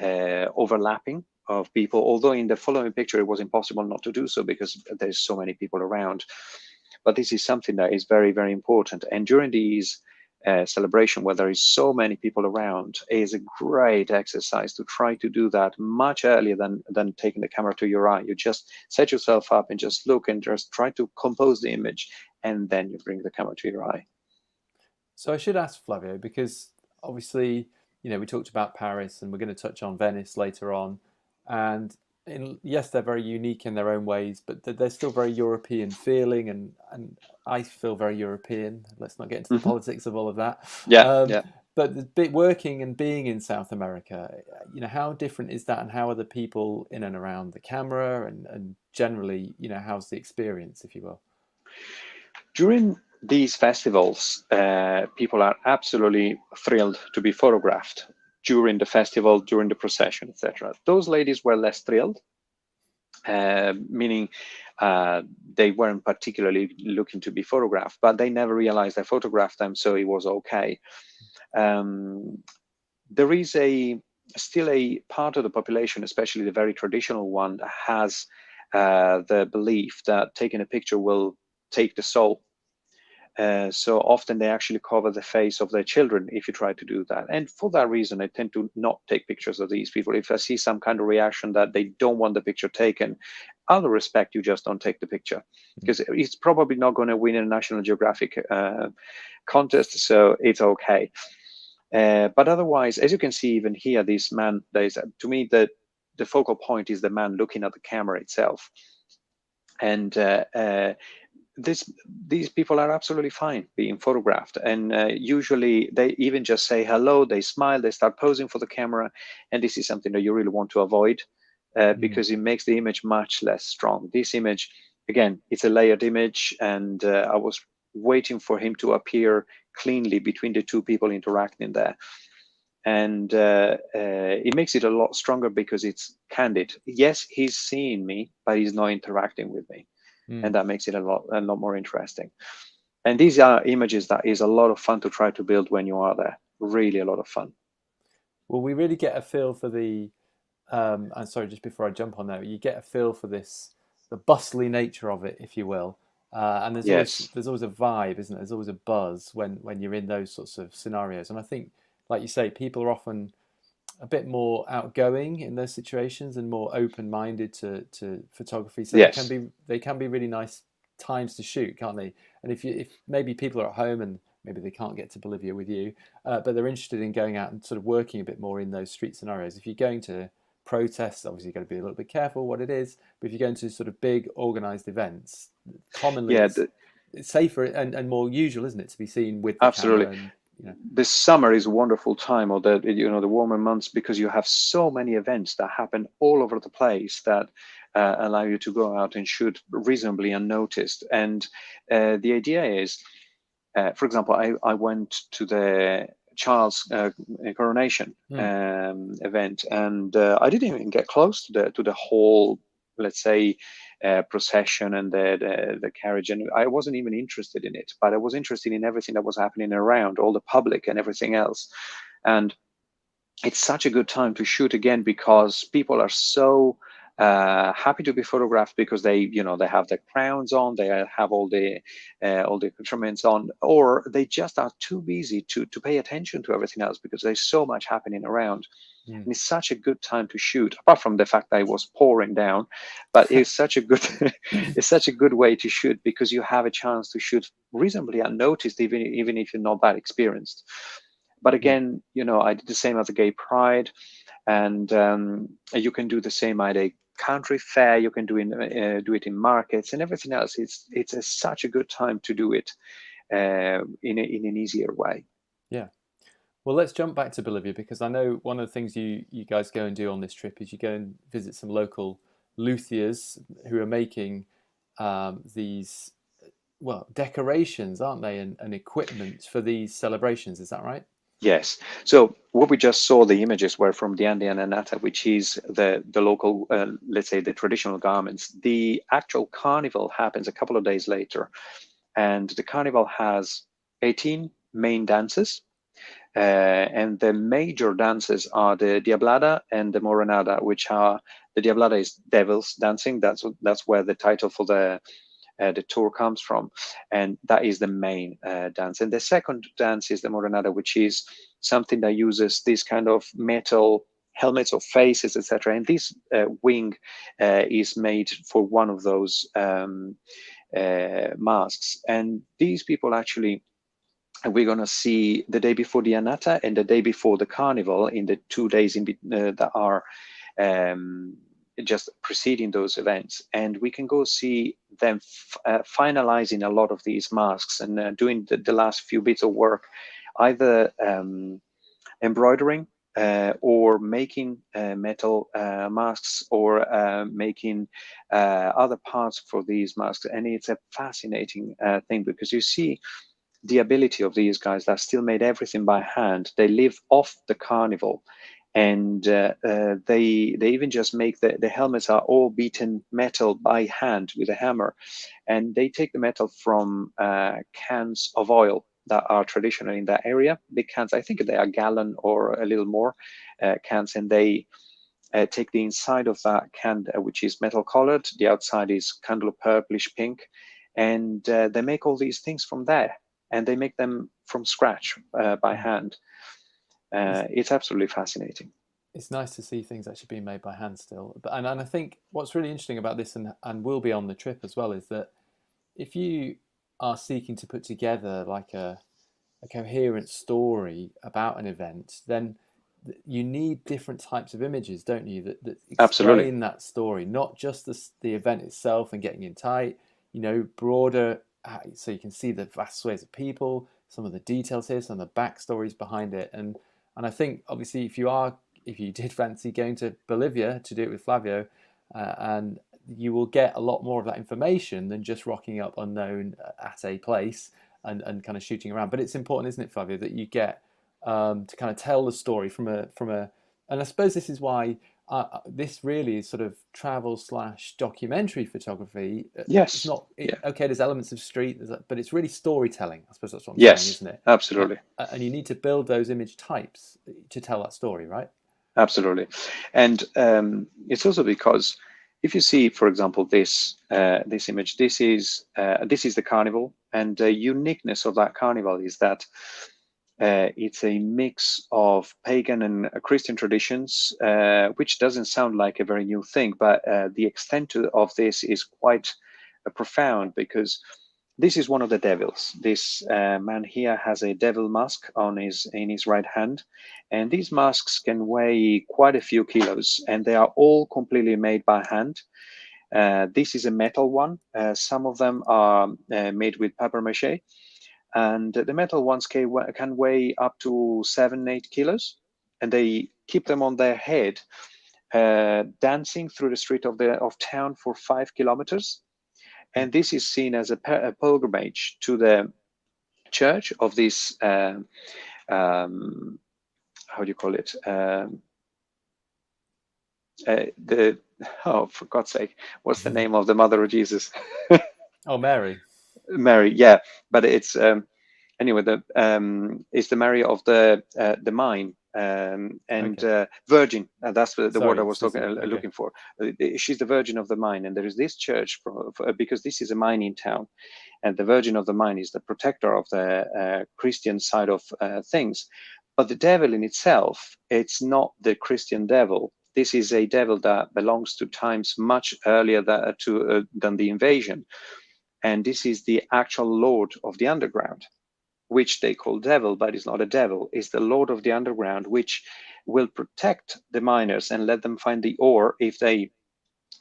overlapping of people, although in the following picture it was impossible not to do so because there's so many people around. But this is something that is very important, and during these celebration where there is so many people around, is a great exercise to try to do that much earlier than taking the camera to your eye. You just set yourself up and just look and just try to compose the image, and then you bring the camera to your eye. So I should ask Flavio because obviously, we talked about Paris and we're going to touch on Venice later on. And yes, they're very unique in their own ways, but they're still very European feeling, and I feel very European. Let's not get into the Mm-hmm. politics of all of that. Yeah, Um, yeah. but the bit working and being in South America, how different is that, and how are the people in and around the camera, and generally, how's the experience, if you will? During these festivals, people are absolutely thrilled to be photographed during the festival, during the procession, etc. Those ladies were less thrilled, meaning they weren't particularly looking to be photographed, but they never realized I photographed them, so it was okay. Um, there is still a part of the population, especially the very traditional one, that has the belief that taking a picture will take the soul. So often they actually cover the face of their children if you try to do that. And for that reason, I tend to not take pictures of these people. If I see some kind of reaction that they don't want the picture taken, out of respect, you just don't take the picture, because it's probably not going to win a National Geographic contest, so it's okay. But otherwise, as you can see, even here, this man, to me, the focal point is the man looking at the camera itself. And these people are absolutely fine being photographed, and usually they even just say hello, they smile, they start posing for the camera, and this is something that you really want to avoid, Mm. because it makes the image much less strong. This image, again, it's a layered image, and I was waiting for him to appear cleanly between the two people interacting there, and it makes it a lot stronger because it's candid. Yes, he's seeing me, but he's not interacting with me, Mm. and that makes it a lot more interesting. And these are images that is a lot of fun to try to build when you are there. Really a lot of fun. Well, we really get a feel for the. I'm sorry, just before I jump on that, you get a feel for the bustly nature of it, if you will. And Yes. there's always a vibe, isn't there? There's always a buzz when you're in those sorts of scenarios. And I think, like you say, people are often a bit more outgoing in those situations and more open-minded to photography. So Yes. they can be really nice times to shoot, can't they? And if maybe people are at home and maybe they can't get to Bolivia with you, but they're interested in going out and sort of working a bit more in those street scenarios. If you're going to protests, obviously you've got to be a little bit careful what it is. But if you go into sort of big organized events, commonly Yeah, it's safer and more usual, isn't it, to be seen with the absolutely. camera and This summer is a wonderful time, or the warmer months, because you have so many events that happen all over the place that allow you to go out and shoot reasonably unnoticed. And the idea is, for example, I went to the child's coronation event, and I didn't even get close to the whole, let's say, procession and the carriage, and I wasn't even interested in it. But I was interested in everything that was happening around, all the public and everything else. And it's such a good time to shoot again, because people are so happy to be photographed, because they have the crowns on, they have all the accoutrements on, or they just are too busy to pay attention to everything else, because there's so much happening around. And it's such a good time to shoot, apart from the fact that it was pouring down. But it's such a good it's such a good way to shoot, because you have a chance to shoot reasonably unnoticed, even if you're not that experienced. But again, I did the same at the Gay Pride, and you can do the same at a country fair. You can do it in markets and everything else. It's such a good time to do it in an easier way. Yeah. Well, let's jump back to Bolivia, because I know one of the things you guys go and do on this trip is you go and visit some local luthiers who are making these, well, decorations, aren't they, and equipment for these celebrations. Is that right? Yes. So what we just saw, the images were from the Andean Anata, which is the local, let's say, the traditional garments. The actual carnival happens a couple of days later, and the carnival has 18 main dances. And the major dances are the Diablada and the Morenada, which are, the Diablada is devil's dancing. That's where the title for the tour comes from, and that is the main dance. And the second dance is the Morenada, which is something that uses this kind of metal helmets or faces, etc. And this wing is made for one of those masks. And these people actually, we're going to see the day before the Anata and the day before the carnival, in the 2 days that are just preceding those events. And we can go see them finalizing a lot of these masks and doing the last few bits of work, either embroidering or making metal masks, or making other parts for these masks. And it's a fascinating thing, because you see the ability of these guys that still made everything by hand. They live off the carnival, and they even just make the helmets are all beaten metal by hand with a hammer, and they take the metal from cans of oil that are traditional in that area. Big cans, I think they are gallon or a little more cans, and they take the inside of that can, which is metal colored. The outside is kind of purplish pink, and they make all these things from there, and they make them from scratch by hand. It's absolutely fascinating. It's nice to see things actually being made by hand still. And I think what's really interesting about this, and will be on the trip as well, is that if you are seeking to put together like a coherent story about an event, then you need different types of images, don't you, that Absolutely. explain that story, not just the event itself and getting in tight, broader, so you can see the vast swathes of people, some of the details here, some of the backstories behind it. And I think obviously if you did fancy going to Bolivia to do it with Flavio, and you will get a lot more of that information than just rocking up unknown at a place and kind of shooting around. But it's important, isn't it, Flavio, that you get to kind of tell the story from a, and I suppose this is why this really is sort of travel / documentary photography. It's Yes. not Yeah. okay. There's elements of street, but it's really storytelling. I suppose that's what I'm saying, Yes. isn't it? Absolutely. And you need to build those image types to tell that story, right? Absolutely. And it's also because if you see, for example, this image, this is the carnival, and the uniqueness of that carnival is that it's a mix of pagan and Christian traditions, which doesn't sound like a very new thing, but the extent of this is quite profound, because this is one of the devils. This man here has a devil mask on in his right hand, and these masks can weigh quite a few kilos, and they are all completely made by hand. This is a metal one. Some of them are made with papier mâché, and the metal ones can weigh up to 7-8 kilos, and they keep them on their head, dancing through the street of town for 5 kilometers. And this is seen as a pilgrimage to the church of this, how do you call it? For God's sake, what's the name of the mother of Jesus? Oh, Mary. Mary, yeah, but it's anyway. It's the Mary of the mine, and Okay. Virgin. That's the word I Sorry, was okay. looking for. She's the Virgin of the mine, and there is this church because this is a mining town, and the Virgin of the mine is the protector of the Christian side of things. But the devil in itself, it's not the Christian devil. This is a devil that belongs to times much earlier than the invasion. And this is the actual Lord of the underground, which they call devil, but it's not a devil. It's the Lord of the underground, which will protect the miners and let them find the ore if they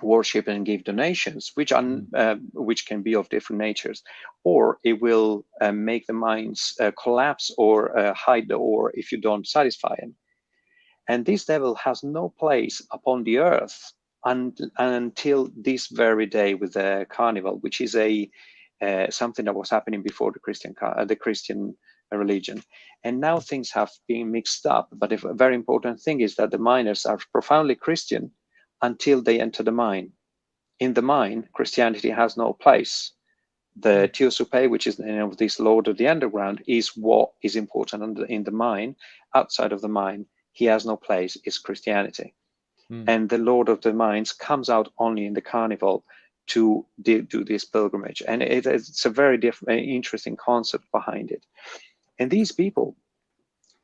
worship and give donations, which can be of different natures, or it will make the mines collapse or hide the ore if you don't satisfy them. And this devil has no place upon the earth until this very day with the carnival, which is something that was happening before the Christian religion. And now things have been mixed up. But a very important thing is that the miners are profoundly Christian until they enter the mine. In the mine, Christianity has no place. The Tues, which is the name of this Lord of the Underground, is what is important in the mine. Outside of the mine, he has no place, is Christianity. And the Lord of the Mines comes out only in the carnival to do this pilgrimage. And it's a very interesting concept behind it. And these people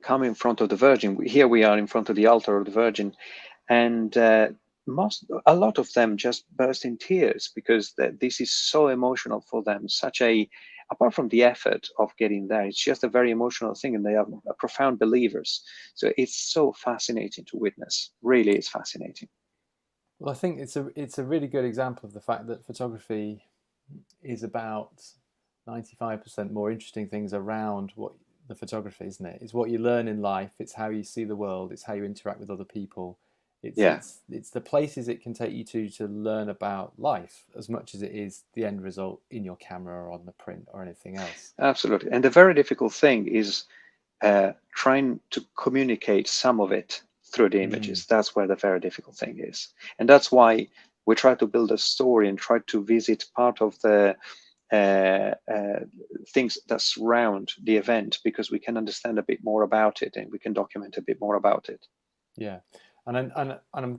come in front of the Virgin. Here we are in front of the altar of the Virgin, and a lot of them just burst in tears because this is so emotional for them. Apart from the effort of getting there, it's just a very emotional thing, and they are profound believers. So it's so fascinating to witness. Really, it's fascinating. Well, I think it's a really good example of the fact that photography is about 95% more interesting things around what the photography, isn't it? It's what you learn in life. It's how you see the world. It's how you interact with other people. Yeah, It's the places it can take you to learn about life as much as it is the end result in your camera or on the print or anything else. absolutely. And the very difficult thing is trying to communicate some of it through the images. That's where the very difficult thing is. And that's why we try to build a story and try to visit part of the things that surround the event, because we can understand a bit more about it and we can document a bit more about it. Yeah, and I'm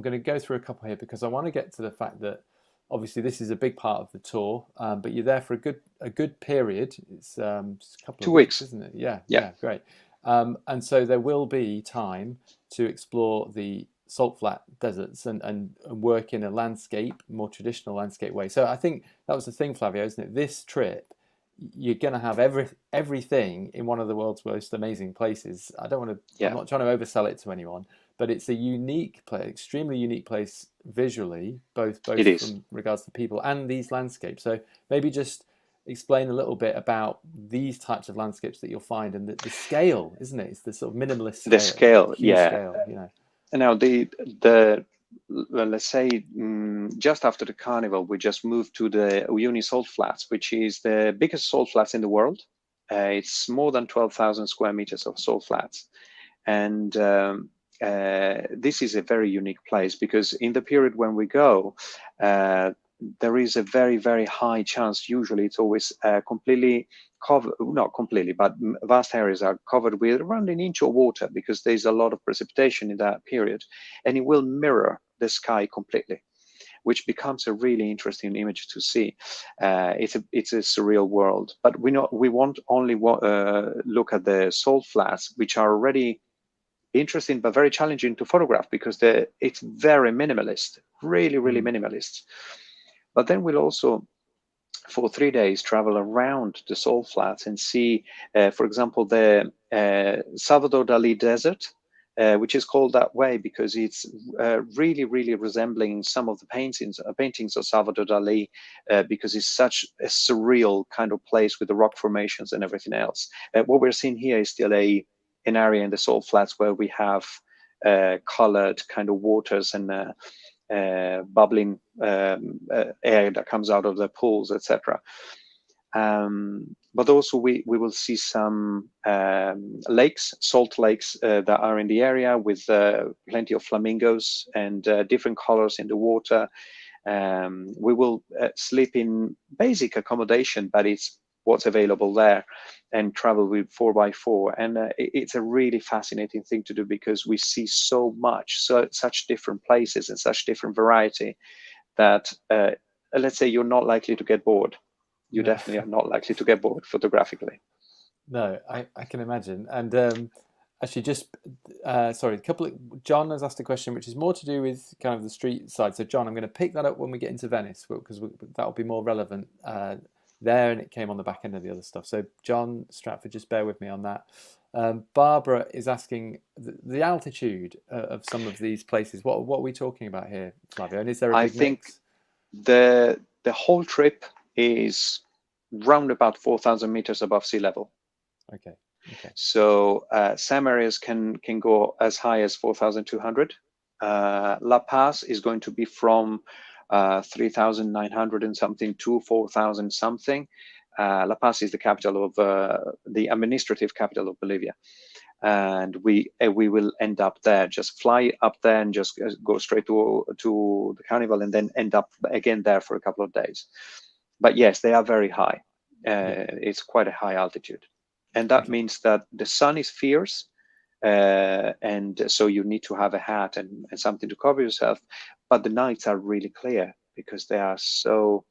gonna go through a couple here because I want to get to the fact that obviously this is a big part of the tour, but you're there for a good period. It's just a couple of 2 weeks, weeks. isn't it? Yeah, Yeah. yeah, great. And so there will be time to explore the salt flat deserts and work in a landscape, more traditional landscape way. So I think that was the thing, Flavio, isn't it? This trip, you're going to have everything in one of the world's most amazing places. I don't want to. Yeah. I'm not trying to oversell it to anyone, but it's a unique place, extremely unique place visually, both It is. from regards to people and these landscapes. So maybe just explain a little bit about these types of landscapes that you'll find and the scale, isn't it? It's the sort of minimalist scale, The scale, huge yeah. scale, you know. Now well, let's say just after the carnival, we just moved to the Uyuni salt flats, which is the biggest salt flats in the world. It's more than 12,000 square meters of salt flats. And this is a very unique place because in the period when we go, there is a very, very high chance. Usually it's always completely covered, not completely, but vast areas are covered with around an inch of water because there's a lot of precipitation in that period, and it will mirror the sky completely, which becomes a really interesting image to see. It's a surreal world, but we won't only look at the salt flats, which are already interesting but very challenging to photograph because it's very minimalist, really, really minimalist. But then we'll also for 3 days, travel around the salt flats and see, for example, the Salvador Dali Desert, which is called that way because it's really, really resembling some of the paintings of Salvador Dali, because it's such a surreal kind of place with the rock formations and everything else. What we're seeing here is still an area in the salt flats where we have colored kind of waters and bubbling air that comes out of the pools, etc. But also we will see some lakes, salt lakes that are in the area with plenty of flamingos and different colors in the water. We will sleep in basic accommodation, but it's what's available there, and travel with 4x4. And it's a really fascinating thing to do because we see so much, such different places and such different variety that let's say you're not likely to get bored. You No. definitely are not likely to get bored photographically. No, I can imagine. And actually, just sorry, John has asked a question which is more to do with kind of the street side. So, John, I'm going to pick that up when we get into Venice because that'll be more relevant there, and it came on the back end of the other stuff. So, John Stratford, just bear with me on that. Barbara is asking the altitude of some of these places. What are we talking about here, Flavio? And is there a I big think mix? the whole trip is round about 4,000 meters above sea level. Okay. Okay. So some areas can go as high as 4,200. La Paz is going to be from 3,900 and something to 4,000 something. La Paz is the capital of the administrative capital of Bolivia, and we will end up there. Just fly up there and just go straight to the carnival, and then end up again there for a couple of days. But yes, they are very high. It's quite a high altitude, and that means that the sun is fierce, and so you need to have a hat and something to cover yourself. But the nights are really clear because they are so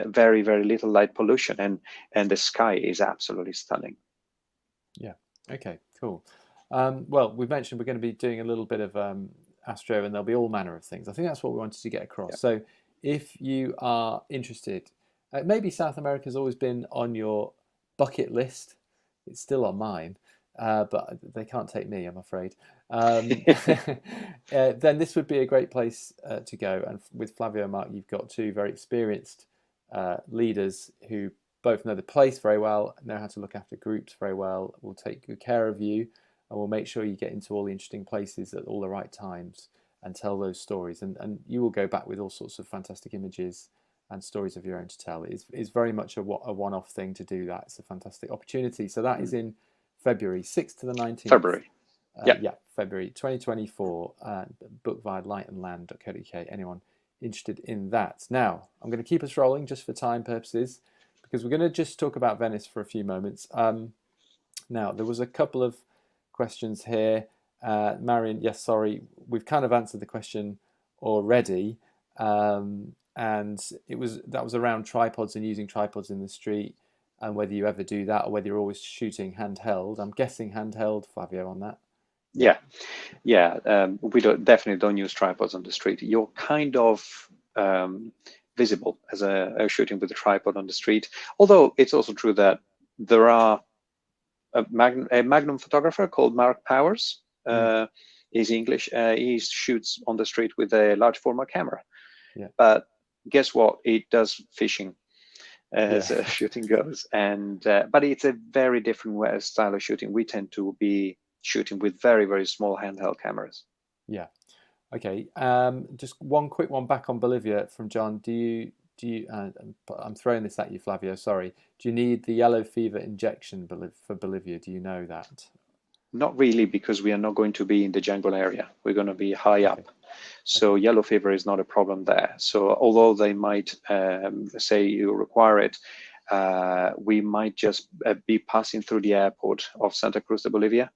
very, very little light pollution, and the sky is absolutely stunning. Yeah. Okay. Cool. Well, we've mentioned we're going to be doing a little bit of astro, and there'll be all manner of things. I think that's what we wanted to get across. Yeah. So, if you are interested, maybe South America's always been on your bucket list. It's still on mine, but they can't take me, I'm afraid. Then this would be a great place to go. And with Flavio and Mark, you've got two very experienced leaders who both know the place very well, know how to look after groups very well, will take good care of you, and will make sure you get into all the interesting places at all the right times and tell those stories. And you will go back with all sorts of fantastic images and stories of your own to tell. It's very much a one-off thing to do that. It's a fantastic opportunity. So that is in February 6th to the 19th. February. Yeah, February 2024. Book via lightandland.co.uk. Anyone interested in that? Now, I'm going to keep us rolling just for time purposes, because we're going to just talk about Venice for a few moments. Now, there was a couple of questions here. Marion, yes, sorry, we've kind of answered the question already. And that was around tripods and using tripods in the street, and whether you ever do that or whether you're always shooting handheld. I'm guessing handheld, Flavio, on that. Yeah. We definitely don't use tripods on the street. You're kind of visible as a shooting with a tripod on the street. Although it's also true that there are a Magnum photographer called Mark Powers. He's English. He shoots on the street with a large format camera. Yeah. But guess what? It does fishing as shooting goes, and but it's a very different style of shooting. We tend to be shooting with very, very small handheld cameras. Yeah. Okay. Just one quick one back on Bolivia from John. Do you? I'm throwing this at you, Flavio. Sorry. Do you need the yellow fever injection for Bolivia? Do you know that? Not really, because we are not going to be in the jungle area. We're going to be high up. So yellow fever is not a problem there. So although they might say you require it, we might just be passing through the airport of Santa Cruz de Bolivia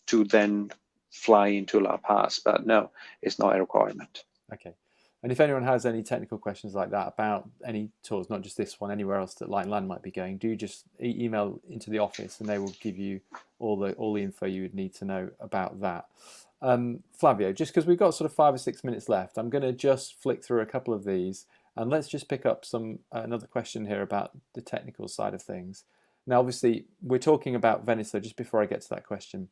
to then fly into La Paz. But no, it's not a requirement. Okay. And if anyone has any technical questions like that about any tours, not just this one, anywhere else that Light and Land might be going, do just email into the office, and they will give you all the info you would need to know about that. Flavio, just because we've got sort of 5 or 6 minutes left, I'm going to just flick through a couple of these, And let's just pick up another question here about the technical side of things. Now, obviously, we're talking about Venice, so just before I get to that question,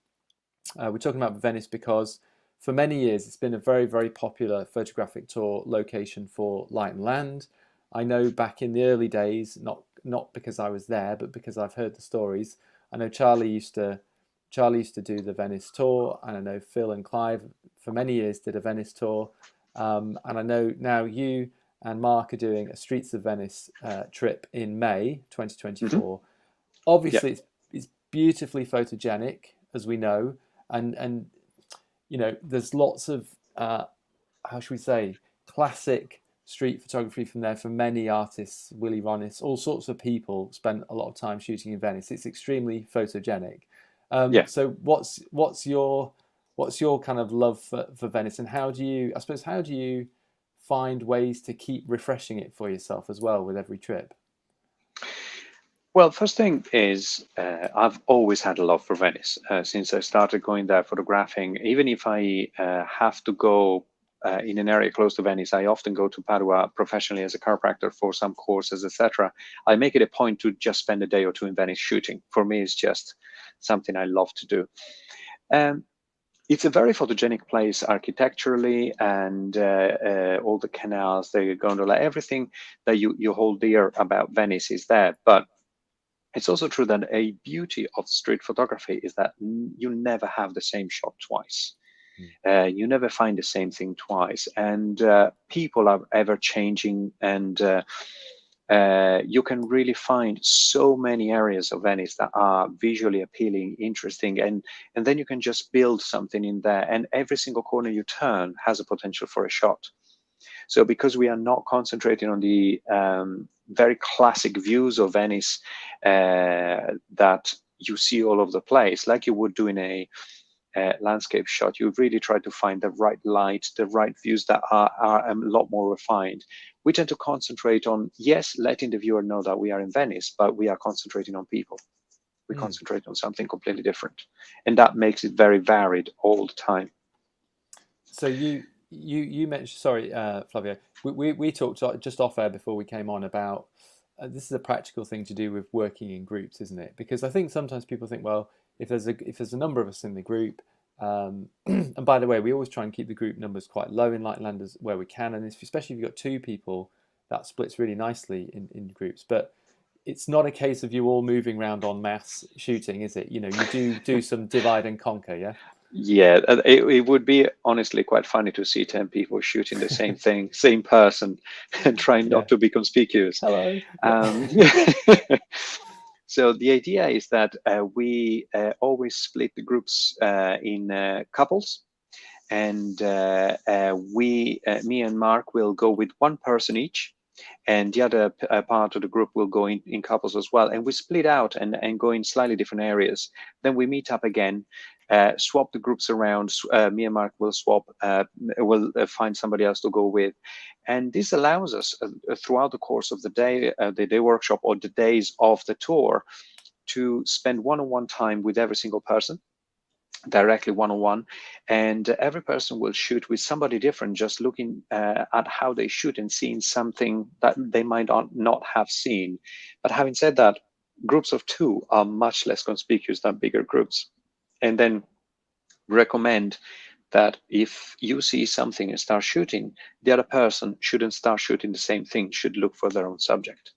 we're talking about Venice because for many years it's been a very, very popular photographic tour location for light and land. I know back in the early days, not because I was there, but because I've heard the stories. I know Charlie used to do the Venice tour, and I know Phil and Clive for many years did a Venice tour, and I know now you and Mark are doing a Streets of Venice trip in May Hmm. 2024. Yeah. Obviously, it's beautifully photogenic, as we know, and there's lots of how should we say, classic street photography from there for many artists. Willie Ronis, all sorts of people spent a lot of time shooting in Venice. It's extremely photogenic. Yeah. So what's your kind of love for Venice, and how do you find ways to keep refreshing it for yourself as well with every trip? Well, first thing is, I've always had a love for Venice since I started going there photographing. Even if I have to go in an area close to Venice, I often go to Padua professionally as a chiropractor for some courses, etc. I make it a point to just spend a day or two in Venice shooting. For me, it's just something I love to do. Um, it's a very photogenic place architecturally, and all the canals, the gondola, everything that you hold dear about Venice is there. But it's also true that a beauty of street photography is that you never have the same shot twice. You never find the same thing twice, and people are ever changing, and you can really find so many areas of Venice that are visually appealing, interesting, and then you can just build something in there, and every single corner you turn has a potential for a shot. So because we are not concentrating on the very classic views of Venice that you see all over the place, like you would do in a landscape shot, you really try to find the right light, the right views that are a lot more refined. We tend to concentrate on, yes, letting the viewer know that we are in Venice, but we are concentrating on people. We Mm. concentrate on something completely different. And that makes it very varied all the time. So you mentioned, sorry, Flavio, we talked just off air before we came on about this is a practical thing to do with working in groups, isn't it? Because I think sometimes people think, well, if there's a number of us in the group, and by the way, we always try and keep the group numbers quite low in Lightlanders where we can, and especially if you've got two people, that splits really nicely in groups. But it's not a case of you all moving around en masse shooting, is it? You do some divide and conquer, yeah. Yeah, it would be honestly quite funny to see 10 people shooting the same thing, same person, and trying Yeah. not to be conspicuous. Hello. Yeah. Um, so the idea is that we always split the groups in couples, and me and Mark will go with one person each, and the other part of the group will go in couples as well, and we split out and go in slightly different areas. Then we meet up again, swap the groups around. Me and Mark will swap, will find somebody else to go with, and this allows us throughout the course of the day workshop or the days of the tour, to spend one-on-one time with every single person, directly one-on-one, and every person will shoot with somebody different, just looking at how they shoot and seeing something that they might not have seen. But having said that, groups of two are much less conspicuous than bigger groups, and then recommend that if you see something and start shooting, the other person shouldn't start shooting the same thing, should look for their own subject.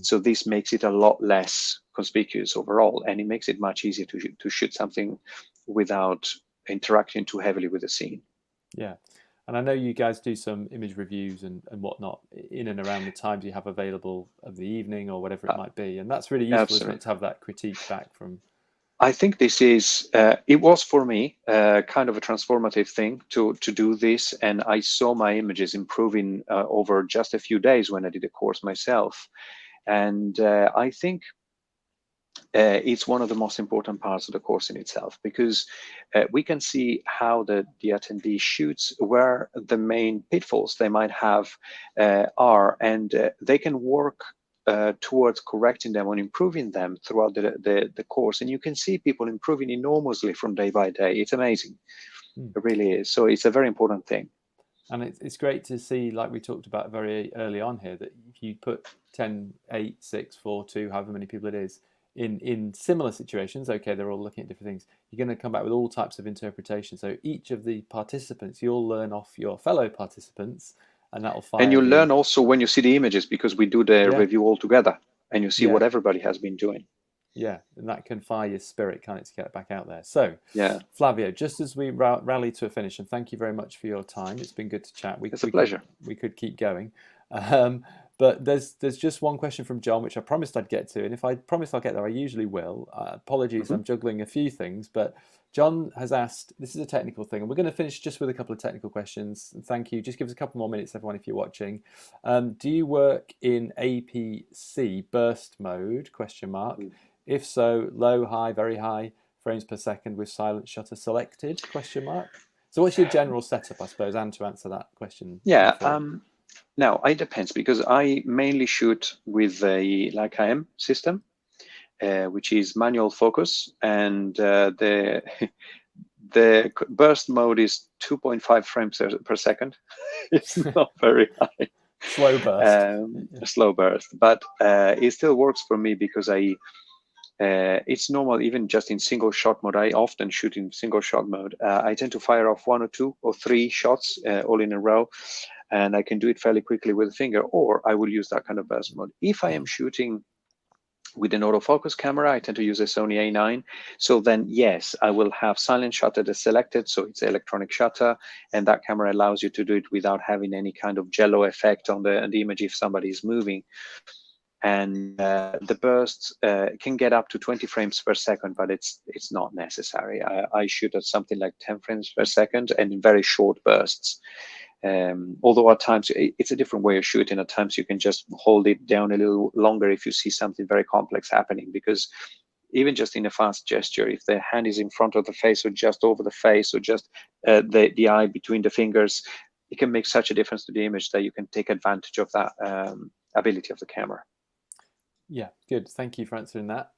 So this makes it a lot less conspicuous overall, and it makes it much easier to shoot something without interacting too heavily with the scene. Yeah. And I know you guys do some image reviews and whatnot in and around the times you have available of the evening or whatever it might be. And that's really useful, isn't it, Absolutely. to have that critique back from. I think this is, it was for me kind of a transformative thing to do this. And I saw my images improving over just a few days when I did a course myself. And I think it's one of the most important parts of the course in itself, because we can see how the attendee shoots, where the main pitfalls they might have are, and they can work towards correcting them and improving them throughout the course. And you can see people improving enormously from day by day. It's amazing. Mm. It really is. So it's a very important thing. And it's great to see, like we talked about very early on here, that if you put 10, 8, 6, 4, 2, however many people it is, in similar situations, okay, they're all looking at different things, you're going to come back with all types of interpretation. So each of the participants, you'll learn off your fellow participants, and that'll And fire you the, learn also when you see the images, because we do the yeah, review all together, and you see yeah, what everybody has been doing. yeah, and that can fire your spirit, can't it, to get it back out there. So, Yeah, Flavio, just as we rally to a finish, and thank you very much for your time. It's been good to chat. We, it's a we could pleasure. we could keep going, um, but there's just one question from John, which I promised I'd get to, and if I promise I'll get there, I usually will. Apologies, Hmm. I'm juggling a few things, but John has asked. This is a technical thing, and we're going to finish just with a couple of technical questions. And thank you. Just give us a couple more minutes, everyone, if you're watching. Do you work in APC burst mode? Question mark. If so, low, high, very high frames per second with silent shutter selected? Question mark. So what's your general setup, I suppose, and to answer that question Yeah. before? Now it depends, because I mainly shoot with a Leica M system, which is manual focus, and the the burst mode is 2.5 frames per second. It's not very high. Slow burst. A slow burst, but it still works for me, because it's normal even just in single shot mode. I often shoot in single shot mode. I tend to fire off 1 or 2 or 3 shots all in a row, and I can do it fairly quickly with a finger, or I will use that kind of burst mode. If I am shooting with an autofocus camera, I tend to use a Sony A9. So then, yes, I will have silent shutter selected, so it's electronic shutter, and that camera allows you to do it without having any kind of jello effect on the image if somebody is moving. And the bursts can get up to 20 frames per second, but it's not necessary. I shoot at something like 10 frames per second and in very short bursts. Although at times it's a different way of shooting. At times you can just hold it down a little longer if you see something very complex happening, because even just in a fast gesture, if the hand is in front of the face or just over the face or just the eye between the fingers, it can make such a difference to the image that you can take advantage of that ability of the camera. Yeah, good. Thank you for answering that.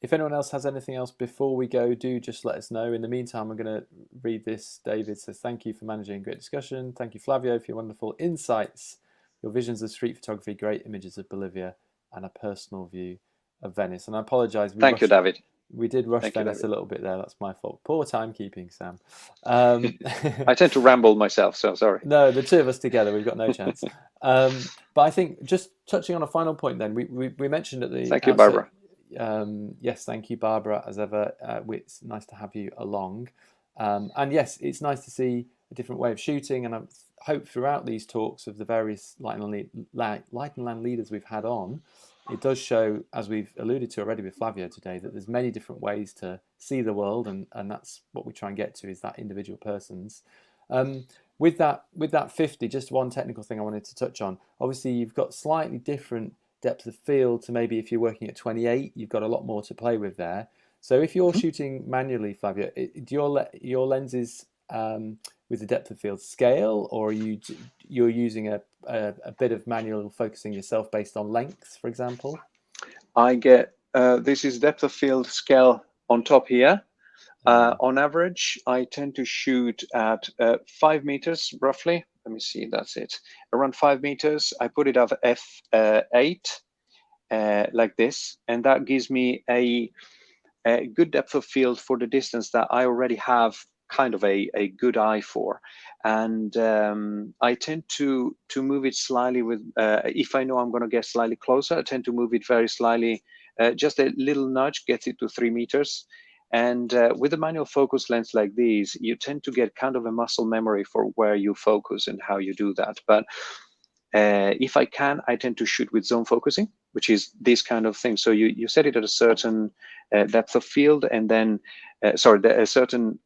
If anyone else has anything else before we go, do just let us know. In the meantime, I'm going to read this. David says, thank you for managing a great discussion. Thank you, Flavio, for your wonderful insights, your visions of street photography, great images of Bolivia, and a personal view of Venice. And I apologize, Thank you, David. we did rush Thank you, Venice David. a little bit there. That's my fault. Poor timekeeping, Sam. I tend to ramble myself, so sorry. No, the two of us together, we've got no chance. But I think just touching on a final point, then we mentioned at the Thank you, outset. Barbara. Yes, thank you, Barbara, as ever. It's nice to have you along. And yes, it's nice to see a different way of shooting. And I hope throughout these talks of the various light and land leaders we've had on, it does show, as we've alluded to already with Flavio today, that there's many different ways to see the world, and that's what we try and get to, is that individual person's. With that 50, just one technical thing I wanted to touch on. Obviously, you've got slightly different depth of field to maybe if you're working at 28, you've got a lot more to play with there. So if you're shooting manually, Flavio, do your lenses with the depth of field scale, or are you're using a bit of manual focusing yourself based on length, for example? I get this is depth of field scale on top here. On average, I tend to shoot at 5 meters roughly. Let me see, that's it. Around 5 meters. I put it at f8 like this, and that gives me a good depth of field for the distance that I already have kind of a good eye for. And I tend to move it slightly with, if I know I'm going to get slightly closer, I tend to move it very slightly. Just a little nudge gets it to 3 meters. And with a manual focus lens like these, you tend to get kind of a muscle memory for where you focus and how you do that. But if I can, I tend to shoot with zone focusing, which is this kind of thing. So you set it at a certain depth of field, and then, a certain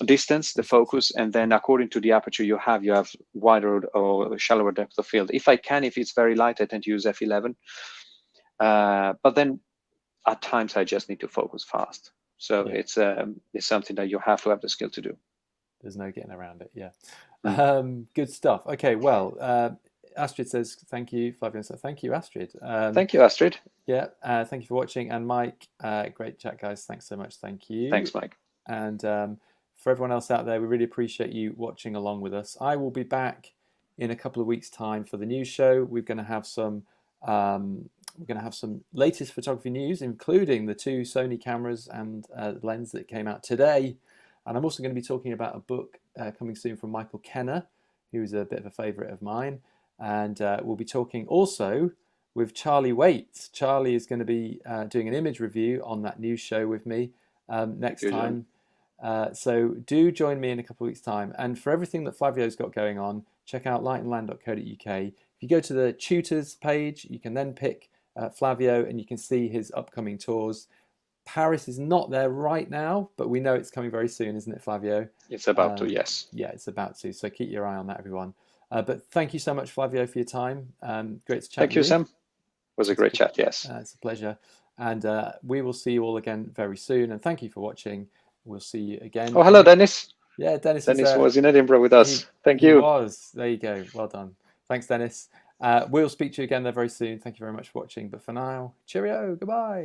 distance, the focus, and then according to the aperture you have wider or shallower depth of field. If I can, if it's very light, I tend to use f11. But then at times I just need to focus fast. So it's something that you have to have the skill to do. There's no getting around it. Yeah. Good stuff. Okay. Well, Astrid says thank you. Flavio says thank you, Astrid. Thank you, Astrid. Yeah. Thank you for watching. And Mike, great chat, guys. Thanks so much. Thank you. Thanks, Mike. And for everyone else out there, we really appreciate you watching along with us. I will be back in a couple of weeks' time for the news show. We're going to have some latest photography news, including the 2 Sony cameras and lens that came out today. And I'm also going to be talking about a book coming soon from Michael Kenner, who's a bit of a favourite of mine. And we'll be talking also with Charlie Waits. Charlie is going to be doing an image review on that news show with me next time. So do join me in a couple of weeks' time. And for everything that Flavio's got going on, check out lightandland.co.uk. If you go to the tutors page, you can then pick Flavio and you can see his upcoming tours. Paris is not there right now, but we know it's coming very soon, isn't it, Flavio? It's about to, yes. Yeah, it's about to. So keep your eye on that, everyone. But thank you so much, Flavio, for your time. Great to chat with you. Thank you, Sam. It was a great chat, yes. It's a pleasure. And we will see you all again very soon. And thank you for watching. We'll see you again. Oh, hello, Dennis. Yeah, Dennis was in Edinburgh with us. Thank you. He was. There you go. Well done. Thanks, Dennis. We'll speak to you again there very soon. Thank you very much for watching. But for now, cheerio. Goodbye.